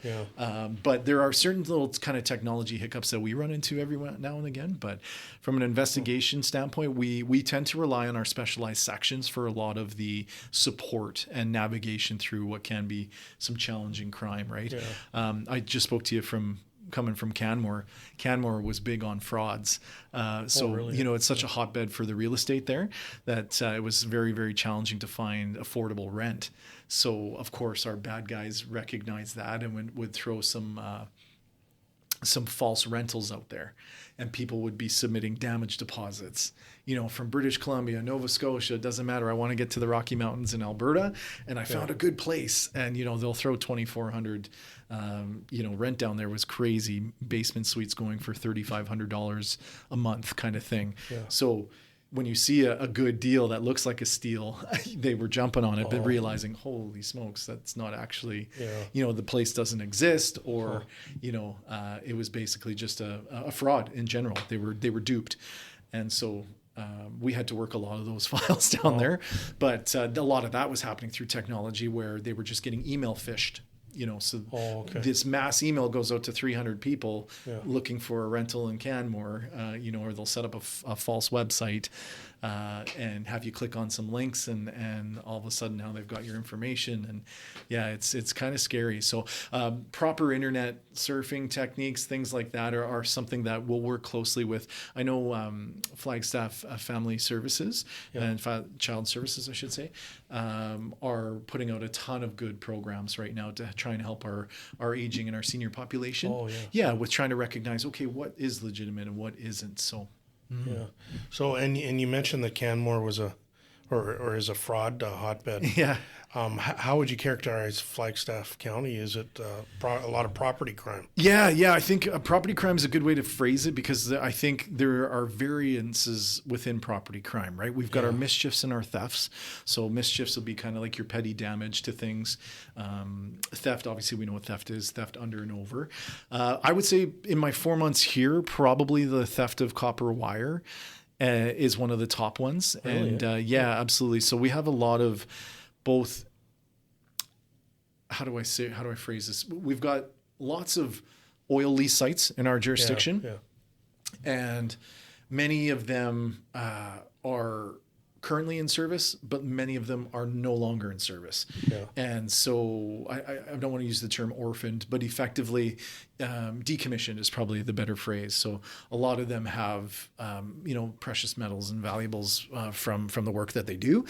but there are certain little kind of technology hiccups that we run into every now and again. But from an investigation standpoint, we tend to rely on our specialized sections for a lot of the support and navigation through what can be some challenging crime, right? I just spoke to you coming from Canmore. Canmore was big on frauds. It's such a hotbed for the real estate there that it was very, very challenging to find affordable rent. So, of course, our bad guys recognized that and would throw some false rentals out there. And people would be submitting damage deposits, from British Columbia, Nova Scotia, it doesn't matter. I want to get to the Rocky Mountains in Alberta, and I found a good place. And, they'll throw $2,400, rent down there was crazy. Basement suites going for $3,500 a month kind of thing. Yeah. So when you see a good deal that looks like a steal, they were jumping on it, but realizing, holy smokes, that's not actually, the place doesn't exist, or, it was basically just a fraud in general. They were duped. And so we had to work a lot of those files down there. But a lot of that was happening through technology where they were just getting email phished. This mass email goes out to 300 people looking for a rental in Canmore, or they'll set up a false website and have you click on some links, and all of a sudden now they've got your information, and it's kind of scary. So proper internet surfing techniques, things like that are something that we'll work closely with. I know Flagstaff Family Services and Child Services, I should say, are putting out a ton of good programs right now to try and help our aging and our senior population. With trying to recognize, okay, what is legitimate and what isn't. So So and you mentioned that Canmore was is a fraud hotbed. How would you characterize Flagstaff County? Is it a lot of property crime? I think property crime is a good way to phrase it, because I think there are variances within property crime, right? We've got our mischiefs and our thefts. So mischiefs will be kind of like your petty damage to things. Theft, obviously we know what theft is, theft under and over. I would say in my 4 months here, probably the theft of copper wire is one of the top ones. Really? And absolutely. So we have a lot of both, how do I phrase this? We've got lots of oil lease sites in our jurisdiction, and many of them are currently in service, but many of them are no longer in service. Yeah. And so I don't want to use the term orphaned, but effectively decommissioned is probably the better phrase. So a lot of them have, precious metals and valuables from the work that they do.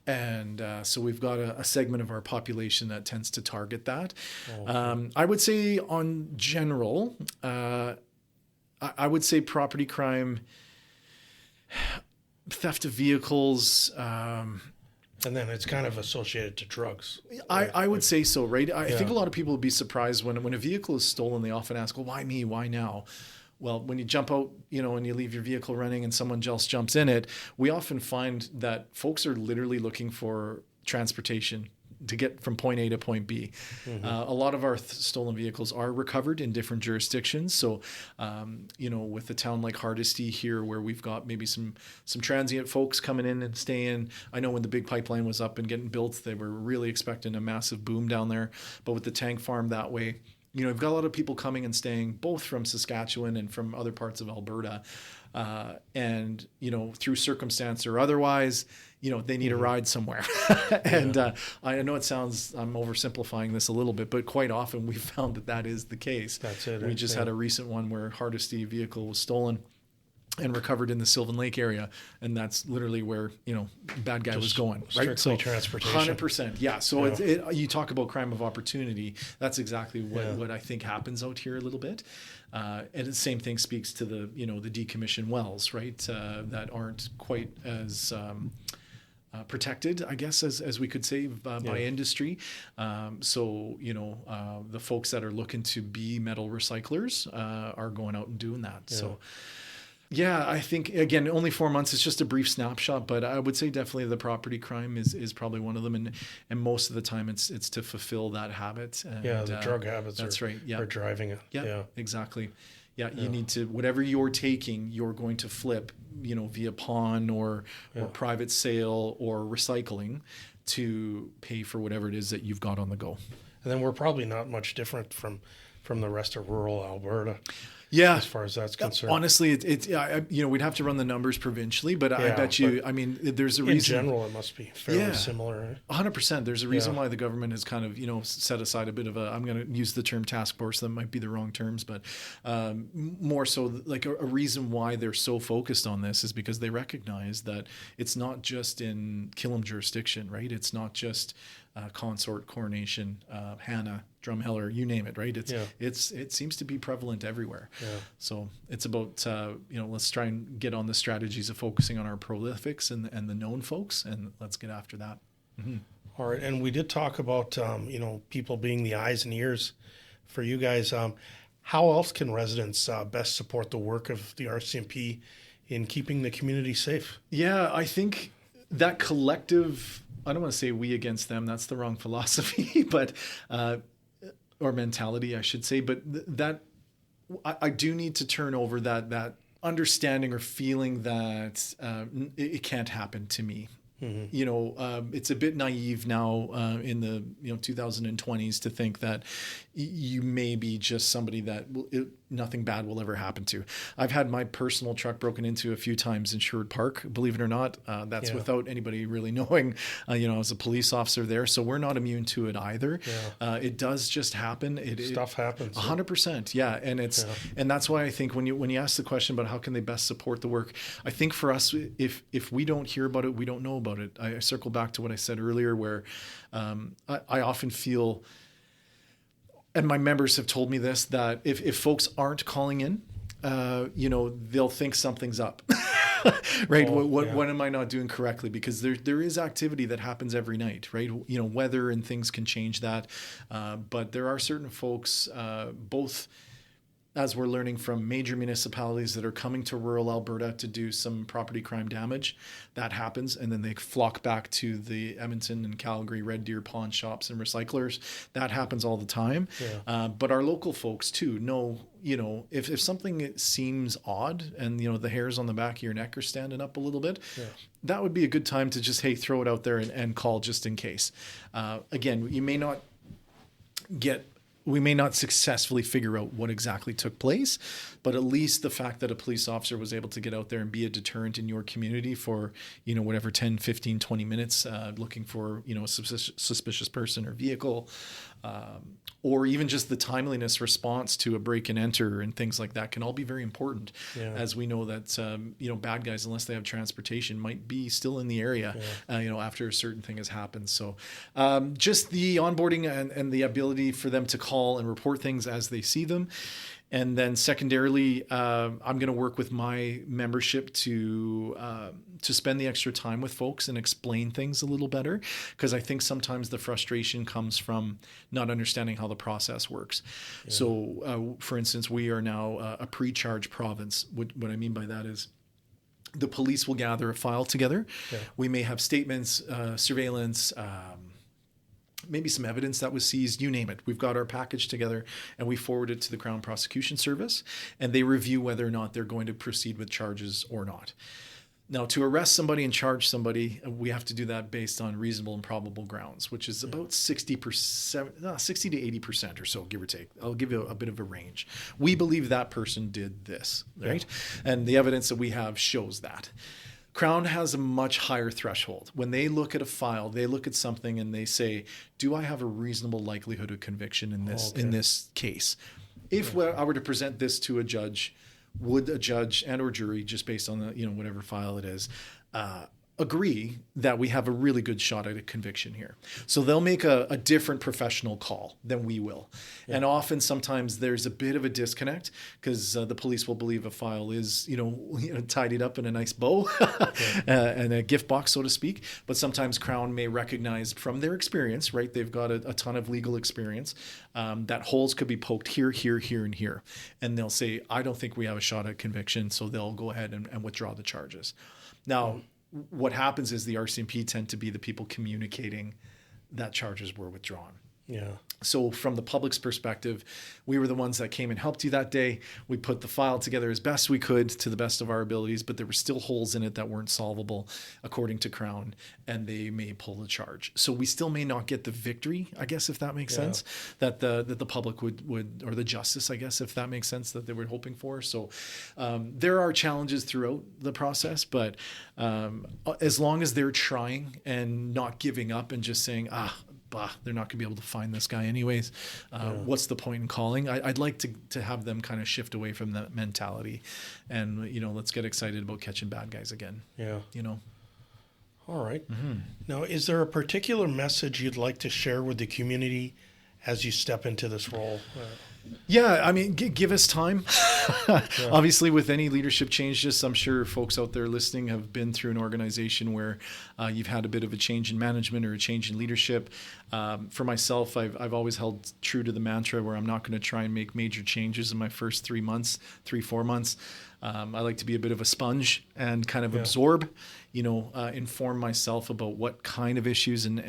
Yeah. And so we've got a segment of our population that tends to target that. Okay. I would say on general, I would say property crime, theft of vehicles. And then it's kind of associated to drugs. Right? I would say so, right? I think a lot of people would be surprised when a vehicle is stolen. They often ask, well, why me? Why now? Well, when you jump out, and you leave your vehicle running and someone else jumps in it, we often find that folks are literally looking for transportation to get from point A to point B. Mm-hmm. A lot of our stolen vehicles are recovered in different jurisdictions. So, with a town like Hardisty here, where we've got maybe some transient folks coming in and staying. I know when the big pipeline was up and getting built, they were really expecting a massive boom down there. But with the tank farm that way, we've got a lot of people coming and staying, both from Saskatchewan and from other parts of Alberta. And through circumstance or otherwise, they need a ride somewhere. And I know I'm oversimplifying this a little bit, but quite often we found that is the case. That's it. We just had a recent one where Hardisty vehicle was stolen and recovered in the Sylvan Lake area, and that's literally where bad guy was going. Right, so transportation. 100%. Yeah. So you talk about crime of opportunity. That's exactly what I think happens out here a little bit. And the same thing speaks to the the decommissioned wells, right? That aren't quite as protected, I guess, as we could say by industry. So the folks that are looking to be metal recyclers are going out and doing that. Yeah. So. Yeah, I think, again, only 4 months. It's just a brief snapshot, but I would say definitely the property crime is probably one of them. And most of the time it's to fulfill that habit. And, the drug habits that's right. Yeah. Are driving it. Yeah, exactly. Yeah, you need to, whatever you're taking, you're going to flip, via pawn or private sale or recycling to pay for whatever it is that you've got on the go. And then we're probably not much different from the rest of rural Alberta. Yeah, as far as that's concerned. Honestly, we'd have to run the numbers provincially, but I bet you, there's a reason. In general, it must be fairly similar. 100%. There's a reason why the government has kind of, set aside a bit of I'm going to use the term task force. That might be the wrong terms, but more so like a reason why they're so focused on this is because they recognize that it's not just in Killam jurisdiction, right? It's not just Consort, Coronation, Hannah, Drumheller, you name it, right? It seems to be prevalent everywhere. Yeah. So it's about let's try and get on the strategies of focusing on our prolifics and the known folks, and let's get after that. Mm-hmm. All right, and we did talk about people being the eyes and ears for you guys. How else can residents best support the work of the RCMP in keeping the community safe? Yeah, I think that collective. I don't want to say we against them. That's the wrong philosophy, but or mentality, I should say. But that I do need to turn over that understanding or feeling that it can't happen to me. Mm-hmm. It's a bit naive now in the 2020s to think that you may be just somebody that nothing bad will ever happen to. I've had my personal truck broken into a few times in Sherwood Park, believe it or not. That's without anybody really knowing, as a police officer there. So we're not immune to it either. Yeah. It does just happen. Stuff happens. 100%. Yeah. And and that's why I think when you ask the question about how can they best support the work, I think for us, if we don't hear about it, we don't know about it. I circle back to what I said earlier, where I often feel, and my members have told me this, that if folks aren't calling in, they'll think something's up. Right? What am I not doing correctly? Because there is activity that happens every night, right? Weather and things can change that. But there are certain folks, both as we're learning from major municipalities that are coming to rural Alberta to do some property crime damage, that happens. And then they flock back to the Edmonton and Calgary Red Deer pawn shops and recyclers. That happens all the time. Yeah. But our local folks too know, if something seems odd and, the hairs on the back of your neck are standing up a little bit, that would be a good time to just, throw it out there and call just in case. Again, you may not get we may not successfully figure out what exactly took place, but at least the fact that a police officer was able to get out there and be a deterrent in your community for, whatever, 10, 15, 20 minutes, looking for, a suspicious person or vehicle, or even just the timeliness response to a break and enter and things like that can all be very important, as we know that, bad guys, unless they have transportation, might be still in the area, after a certain thing has happened. So just the onboarding and the ability for them to call and report things as they see them. And then secondarily, I'm going to work with my membership to spend the extra time with folks and explain things a little better, because I think sometimes the frustration comes from not understanding how the process works. Yeah. So, for instance, we are now a pre-charge province. What I mean by that is the police will gather a file together. Yeah. We may have statements, surveillance, maybe some evidence that was seized, you name it. We've got our package together and we forward it to the Crown Prosecution Service, and they review whether or not they're going to proceed with charges or not. Now, to arrest somebody and charge somebody, we have to do that based on reasonable and probable grounds, which is about 60 to 80% or so, give or take. I'll give you a bit of a range. We believe that person did this, right? Yeah. And the evidence that we have shows that. Crown has a much higher threshold. When they look at a file, they look at something and they say, do I have a reasonable likelihood of conviction in this case? If I were to present this to a judge, would a judge and or jury, just based on the, whatever file it is, agree that we have a really good shot at a conviction here? So they'll make a different professional call than we will. Yeah. And often, sometimes there's a bit of a disconnect, because the police will believe a file is, tidied up in a nice bow and a gift box, so to speak. But sometimes Crown may recognize from their experience, right? They've got a ton of legal experience, that holes could be poked here, here, here, and here. And they'll say, I don't think we have a shot at conviction. So they'll go ahead and withdraw the charges. Now, what happens is the RCMP tend to be the people communicating that charges were withdrawn. Yeah. So from the public's perspective, we were the ones that came and helped you that day. We put the file together as best we could to the best of our abilities, but there were still holes in it that weren't solvable according to Crown, and they may pull the charge. So we still may not get the victory, I guess, if that makes sense, that the public would, or the justice, I guess, if that makes sense, that they were hoping for. So there are challenges throughout the process, but as long as they're trying and not giving up and just saying, they're not going to be able to find this guy anyways. What's the point in calling? I'd like to have them kind of shift away from that mentality, and let's get excited about catching bad guys again. Yeah. All right. Mm-hmm. Now, is there a particular message you'd like to share with the community as you step into this role? Yeah, I mean, give us time. Obviously, with any leadership changes, I'm sure folks out there listening have been through an organization where you've had a bit of a change in management or a change in leadership. For myself, I've always held true to the mantra where I'm not going to try and make major changes in my first 4 months. I like to be a bit of a sponge and kind of absorb, inform myself about what kind of issues and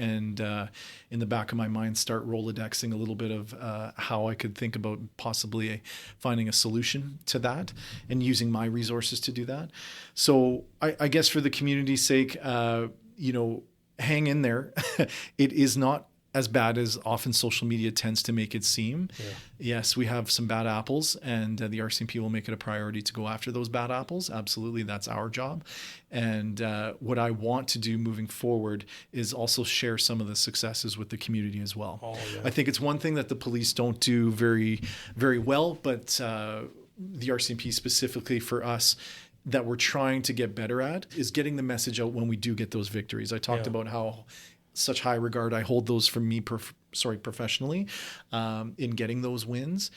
in the back of my mind start Rolodexing a little bit of how I could think about possibly finding a solution to that and using my resources to do that. So I guess for the community's sake, hang in there. It is not as bad as often social media tends to make it seem. Yeah. Yes, we have some bad apples, and the RCMP will make it a priority to go after those bad apples. Absolutely, that's our job. And what I want to do moving forward is also share some of the successes with the community as well. I think it's one thing that the police don't do very, very well, but the RCMP specifically for us, that we're trying to get better at, is getting the message out when we do get those victories. I talked about how such high regard I hold those from me professionally in getting those wins.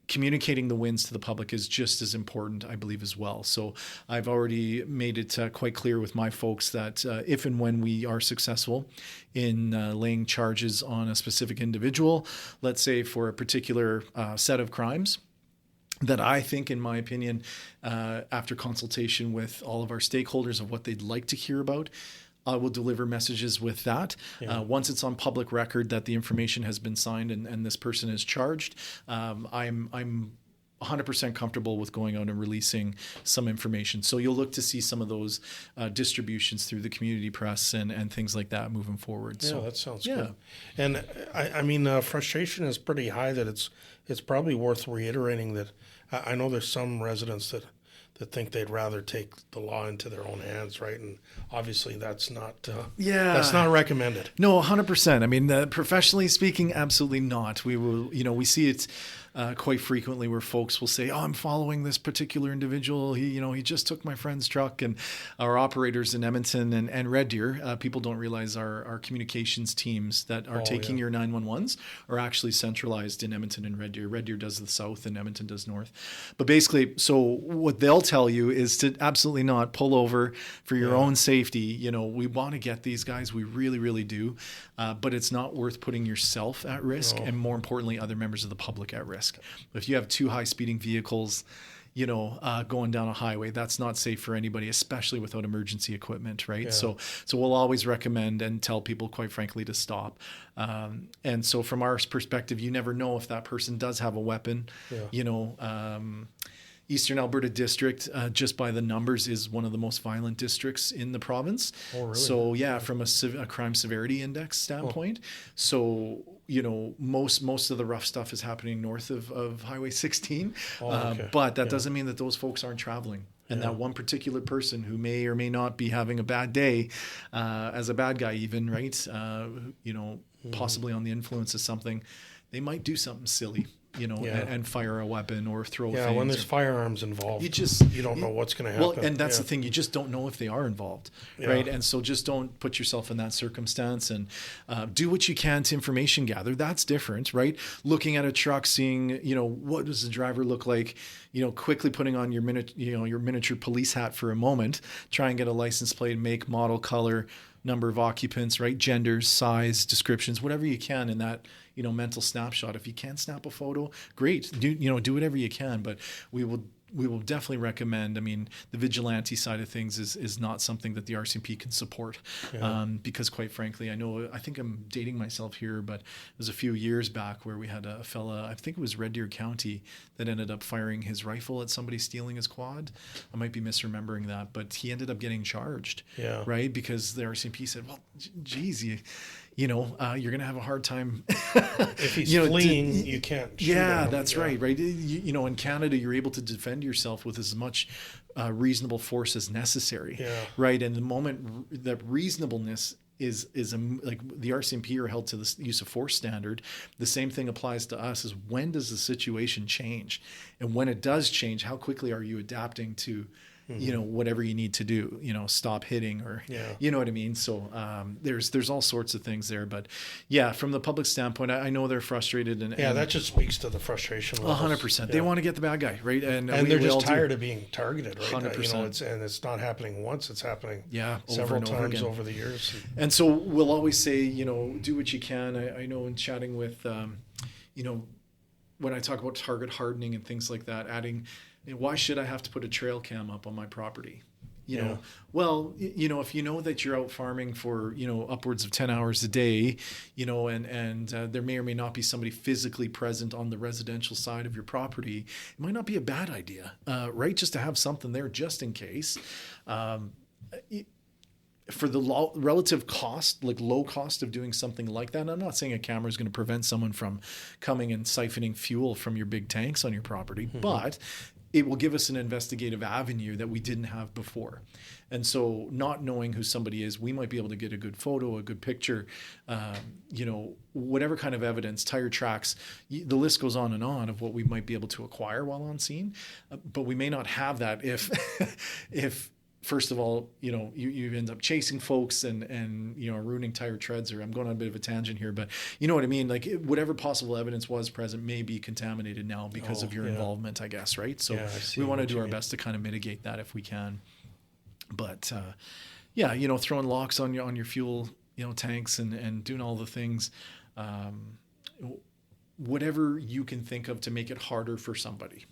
Communicating the wins to the public is just as important, I believe, as well. So I've already made it quite clear with my folks that if and when we are successful in laying charges on a specific individual, let's say for a particular set of crimes, that I think, in my opinion, after consultation with all of our stakeholders of what they'd like to hear about, I will deliver messages with that. Once it's on public record that the information has been signed and this person is charged, I'm 100% comfortable with going out and releasing some information. So you'll look to see some of those distributions through the community press and things like that moving forward. Yeah, So that sounds good. And I mean, frustration is pretty high that it's probably worth reiterating that I know there's some residents that think they'd rather take the law into their own hands, right? And obviously that's not that's not recommended. No, 100%. I mean, professionally speaking, absolutely not. We see it quite frequently where folks will say, "Oh, I'm following this particular individual. He just took my friend's truck." And our operators in Edmonton and Red Deer, people don't realize our communications teams that are taking your 911s are actually centralized in Edmonton and Red Deer. Red Deer does the south and Edmonton does north. But basically, so what they'll tell you is to absolutely not pull over for your own safety. We want to get these guys. We really, really do. But it's not worth putting yourself at risk and, more importantly, other members of the public at risk. If you have two high speeding vehicles, going down a highway, that's not safe for anybody, especially without emergency equipment, right? Yeah. So we'll always recommend and tell people, quite frankly, to stop. And so from our perspective, you never know if that person does have a weapon. Eastern Alberta District, just by the numbers, is one of the most violent districts in the province. Oh, really? So from a crime severity index standpoint. So most of the rough stuff is happening north of Highway 16. But that doesn't mean that those folks aren't traveling. And that one particular person who may or may not be having a bad day, as a bad guy even, right? Possibly on the influence of something, they might do something silly. And fire a weapon or throw things. Yeah, when there's firearms involved, you don't know what's going to happen. Well, and that's the thing. You just don't know if they are involved, right? And so just don't put yourself in that circumstance, and do what you can to information gather. That's different, right? Looking at a truck, seeing, what does the driver look like, quickly putting on your miniature police hat for a moment, try and get a license plate, make, model, color, number of occupants, right? Genders, size, descriptions, whatever you can in that, mental snapshot. If you can snap a photo, great. Do whatever you can, but we will definitely recommend. I mean, the vigilante side of things is not something that the RCMP can support, because quite frankly, I think I'm dating myself here, but it was a few years back where we had a fella, I think it was Red Deer County, that ended up firing his rifle at somebody stealing his quad. I might be misremembering that, but he ended up getting charged, right? Because the RCMP said, well, geez, you're going to have a hard time. If he's fleeing, you can't shoot him. That's right. In Canada, you're able to defend yourself with as much reasonable force as necessary, right? And the moment that reasonableness is like the RCMP are held to the use of force standard, the same thing applies to us. Is when does the situation change, and when it does change, how quickly are you adapting to whatever you need to do, stop hitting or, you know what I mean? So there's all sorts of things there. But from the public standpoint, I know they're frustrated. And that just speaks to the frustration levels. 100%. They want to get the bad guy, right? And they're just tired of being targeted, right? 100%. And it's not happening once, it's happening over several times over the years. And so we'll always say, do what you can. I know in chatting with, when I talk about target hardening and things like that, adding, why should I have to put a trail cam up on my property? Well, if you know that you're out farming for, upwards of 10 hours a day, and there may or may not be somebody physically present on the residential side of your property, it might not be a bad idea, right? Just to have something there just in case. For the relative cost, like low cost of doing something like that, and I'm not saying a camera is going to prevent someone from coming and siphoning fuel from your big tanks on your property, but it will give us an investigative avenue that we didn't have before. And so not knowing who somebody is, we might be able to get a good photo, a good picture, whatever kind of evidence, tire tracks, the list goes on and on of what we might be able to acquire while on scene. But we may not have that if first of all, you end up chasing folks and ruining tire treads, or I'm going on a bit of a tangent here, but you know what I mean? Like whatever possible evidence was present may be contaminated now because of your involvement, I guess, right? So we want to do our best to kind of mitigate that if we can. But throwing locks on your fuel, tanks and doing all the things, whatever you can think of to make it harder for somebody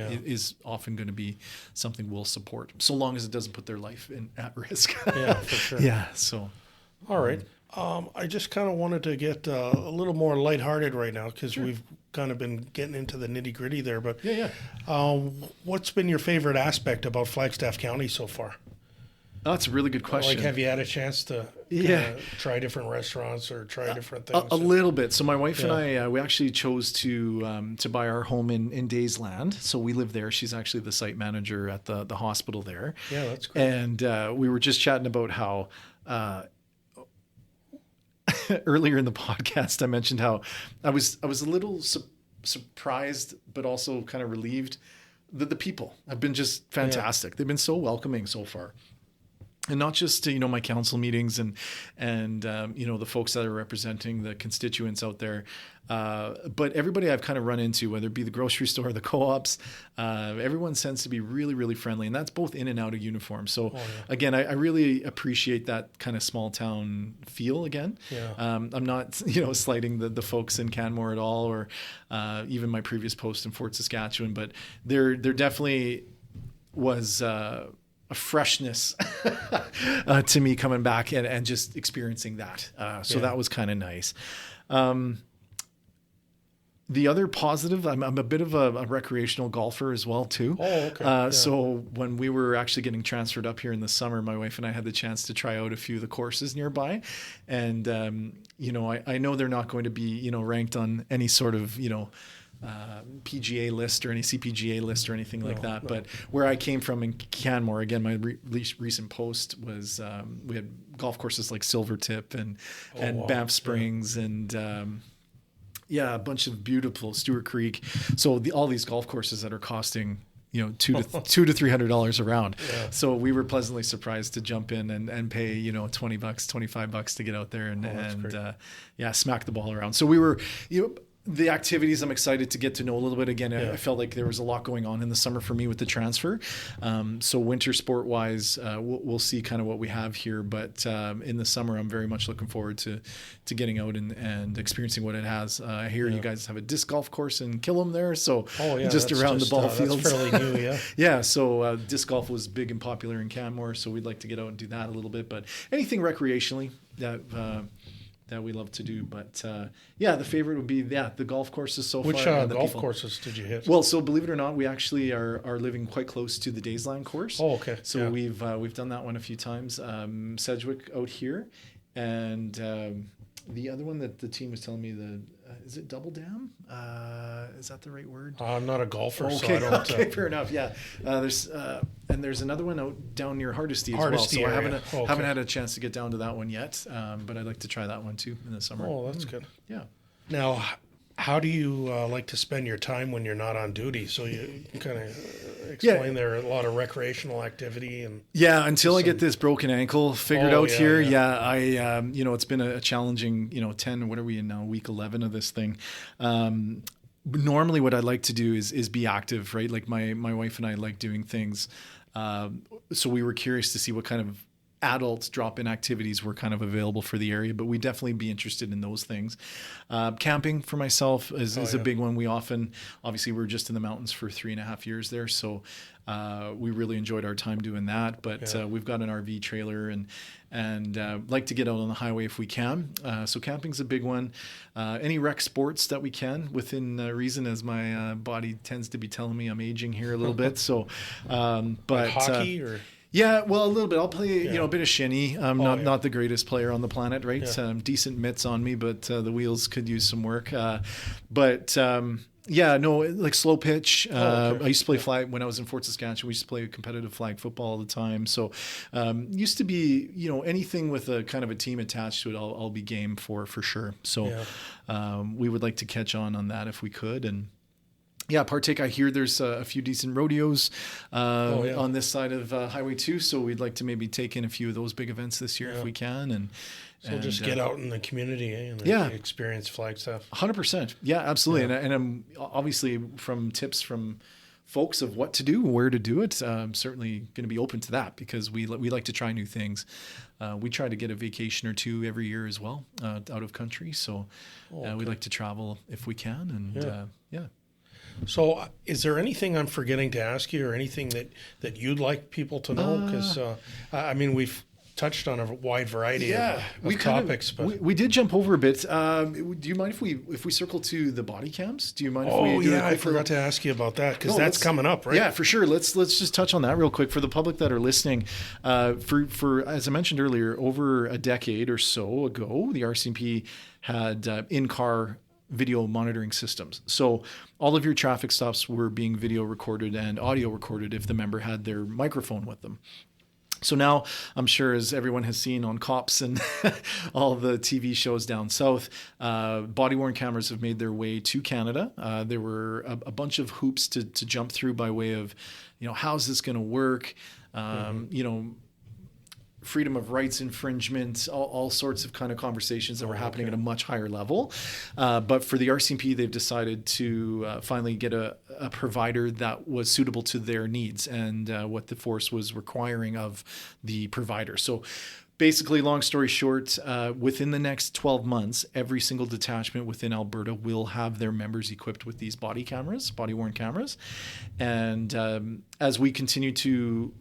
is often going to be something we'll support, so long as it doesn't put their life at risk. For sure. So. All right. I just kind of wanted to get a little more lighthearted right now because we've kind of been getting into the nitty gritty there. But what's been your favorite aspect about Flagstaff County so far? Oh, that's a really good question. Like, have you had a chance to try different restaurants or try different things? A little bit. So my wife and I, we actually chose to buy our home in Daysland. So we live there. She's actually the site manager at the hospital there. Yeah, that's great. And we were just chatting about how earlier in the podcast I mentioned how I was a little surprised, but also kind of relieved that the people have been just fantastic. They've been so welcoming so far. And not just, my council meetings and the folks that are representing the constituents out there, but everybody I've kind of run into, whether it be the grocery store, the co-ops, everyone tends to be really, really friendly. And that's both in and out of uniform. So again, I really appreciate that kind of small town feel again. Yeah. I'm not, slighting the folks in Canmore at all, or even my previous post in Fort Saskatchewan, but there definitely was a freshness to me coming back and just experiencing that. So that was kind of nice. The other positive, I'm a bit of a recreational golfer as well too. Oh, okay. So when we were actually getting transferred up here in the summer, my wife and I had the chance to try out a few of the courses nearby. And, I know they're not going to be, ranked on any sort of, PGA list or any CPGA list or anything like that. No. But where I came from in Canmore, again, my recent post was we had golf courses like Silvertip and Banff Springs and a bunch of beautiful Stewart Creek. So all these golf courses that are costing $200 to $300 a round. Yeah. So we were pleasantly surprised to jump in and pay $20, $25 to get out there and smack the ball around. So we were the activities I'm excited to get to know a little bit again. I felt like there was a lot going on in the summer for me with the transfer. So winter sport wise, we'll see kind of what we have here. But in the summer, I'm very much looking forward to getting out and experiencing what it has. I hear you guys have a disc golf course in Killam there. So just around the ball fields. That's fairly new, yeah. Yeah. So disc golf was big and popular in Canmore. So we'd like to get out and do that a little bit. But anything recreationally that we love to do. But the favorite would be the golf courses so far. Which golf courses did you hit? Well, so believe it or not, we actually are living quite close to the Daysland course. Oh, okay. So we've done that one a few times. Sedgwick out here, and the other one that the team was telling me, is it Double Dam? Is that the right word? I'm not a golfer, okay. So I don't. Okay, fair enough. Yeah, there's another one out down near Hardesty as well. So I haven't had a chance to get down to that one yet, but I'd like to try that one too in the summer. Oh, that's good. Yeah. Now, how do you like to spend your time when you're not on duty? So you kind of explain there are a lot of recreational activity and until I get this broken ankle figured out here. I it's been a challenging 10. What are we in now? Week 11 of this thing. Normally, what I'd like to do is be active, right? Like my wife and I like doing things. So we were curious to see what kind of adult drop-in activities were kind of available for the area, but we'd definitely be interested in those things. Camping for myself is a big one. Obviously we're just in the mountains for 3.5 years there. So we really enjoyed our time doing that, but we've got an RV trailer and like to get out on the highway if we can. So camping's a big one. Any rec sports that we can within reason, as my body tends to be telling me I'm aging here a little bit. So, but like hockey or... Yeah, well, a little bit. I'll play, a bit of shinny. I'm not the greatest player on the planet, right? Yeah. Decent mitts on me, but the wheels could use some work. Like slow pitch. I used to play flag when I was in Fort Saskatchewan. We used to play competitive flag football all the time. So used to be, anything with a kind of a team attached to it, I'll be game for sure. So we would like to catch on that if we could. And partake. I hear there's a few decent rodeos on this side of Highway 2, so we'd like to maybe take in a few of those big events this year if we can. So just get out in the community and experience Flagstaff. 100%. Yeah, absolutely. And I'm obviously from tips from folks of what to do, where to do it. I'm certainly going to be open to that because we like to try new things. We try to get a vacation or two every year as well out of country. So we like to travel if we can. And So is there anything I'm forgetting to ask you or anything that you'd like people to know? Because, touched on a wide variety of topics. But we did jump over a bit. Do you mind if we circle to the body cams? Do you mind? Oh, if we do I forgot to ask you about that because that's coming up, right? Yeah, for sure. Let's just touch on that real quick for the public that are listening. For as I mentioned earlier, over a decade or so ago, the RCMP had in-car video monitoring systems. So all of your traffic stops were being video recorded and audio recorded if the member had their microphone with them. So now, I'm sure as everyone has seen on Cops and all the TV shows down south, body-worn cameras have made their way to Canada. There were a bunch of hoops to jump through by way of, how's this going to work? Freedom of rights infringement, all sorts of kind of conversations that were happening at a much higher level. But for the RCMP, they've decided to finally get a provider that was suitable to their needs and what the force was requiring of the provider. So basically, long story short, within the next 12 months, every single detachment within Alberta will have their members equipped with these body-worn cameras. And as we continue to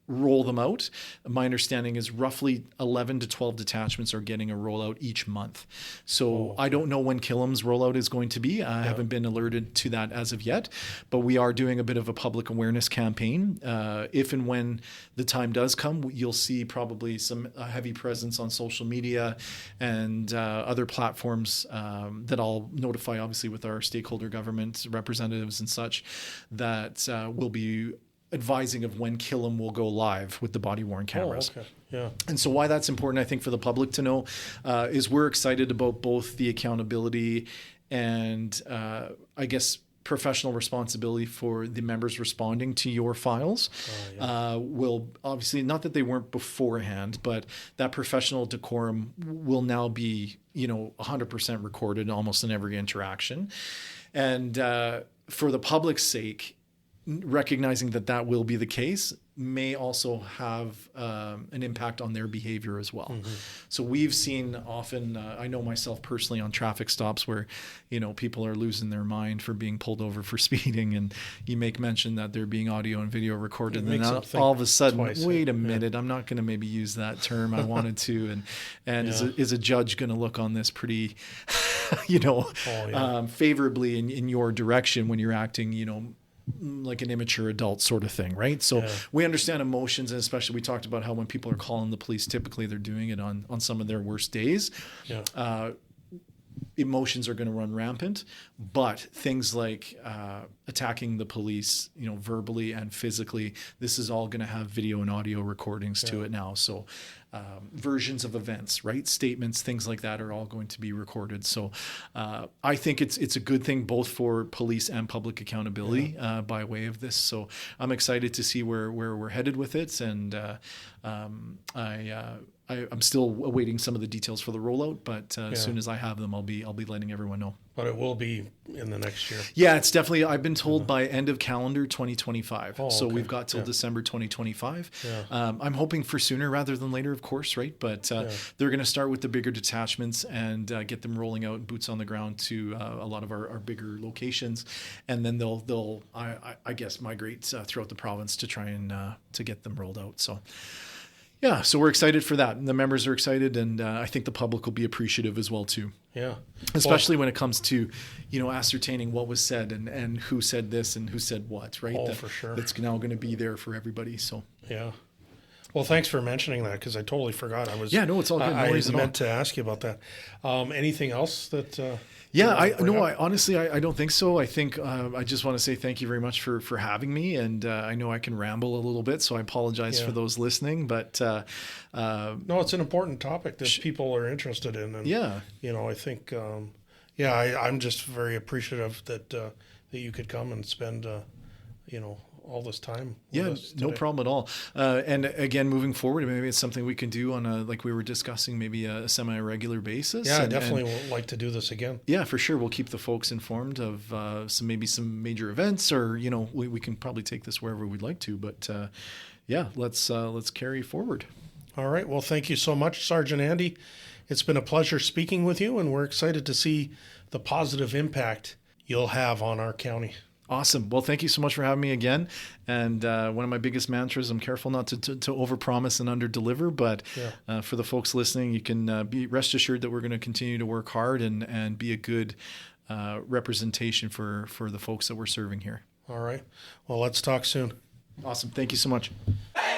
roll them out, my understanding is roughly 11 to 12 detachments are getting a rollout each month. So I don't know when Killam's rollout is going to be. I haven't been alerted to that as of yet, but we are doing a bit of a public awareness campaign. If and when the time does come, you'll see probably some heavy presence on social media and other platforms that I'll notify, obviously, with our stakeholder government representatives and such, that will be advising of when Killam will go live with the body-worn cameras. Oh, okay. Yeah. And so why that's important, I think, for the public to know is we're excited about both the accountability and I guess professional responsibility for the members responding to your files. Will obviously, not that they weren't beforehand, but that professional decorum will now be, 100% recorded almost in every interaction. And for the public's sake, recognizing that will be the case may also have an impact on their behavior as well. Mm-hmm. So we've seen often, I know myself personally on traffic stops where, people are losing their mind for being pulled over for speeding, and you make mention that they're being audio and video recorded, and then all of a sudden, wait a minute, I'm not going to maybe use that term. I wanted to, and is a judge going to look on this pretty, favorably in your direction when you're acting, like an immature adult sort of thing, right? So we understand emotions, and especially we talked about how when people are calling the police, typically they're doing it on some of their worst days. Emotions are going to run rampant, but things like attacking the police, verbally and physically, this is all going to have video and audio recordings to it now. So versions of events, right? Statements, things like that are all going to be recorded. So I think it's a good thing both for police and public accountability by way of this. So I'm excited to see where we're headed with it, and I'm still awaiting some of the details for the rollout, but as soon as I have them, I'll be letting everyone know. But it will be in the next year. Yeah, it's definitely, I've been told by end of calendar 2025. So we've got till December 2025. I'm hoping for sooner rather than later, of course, right? But they're going to start with the bigger detachments and get them rolling out, boots on the ground to a lot of our bigger locations. And then they'll I guess, migrate throughout the province to try and to get them rolled out. So yeah, so we're excited for that. And the members are excited, and I think the public will be appreciative as well, too. Yeah. Especially when it comes to, ascertaining what was said and who said this and who said what, right? For sure. That's now going to be there for everybody, so. Yeah. Well, thanks for mentioning that, because I totally forgot. It's all good. I meant to ask you about that. Anything else that... I honestly don't think so. I think I just want to say thank you very much for having me, and I know I can ramble a little bit, so I apologize for those listening. But no, it's an important topic that people are interested in, and I think I'm just very appreciative that you could come and spend all this time with us today. No problem at all. And again, moving forward, maybe it's something we can do on like we were discussing, maybe a semi-regular basis. Yeah, I definitely would like to do this again. Yeah, for sure. We'll keep the folks informed of some major events, or we can probably take this wherever we'd like to. But let's carry forward. All right. Well, thank you so much, Sergeant Andy. It's been a pleasure speaking with you, and we're excited to see the positive impact you'll have on our county. Awesome. Well, thank you so much for having me again. And one of my biggest mantras, I'm careful not to overpromise and underdeliver, but for the folks listening, you can be rest assured that we're going to continue to work hard and be a good representation for the folks that we're serving here. All right. Well, let's talk soon. Awesome. Thank you so much. Hey!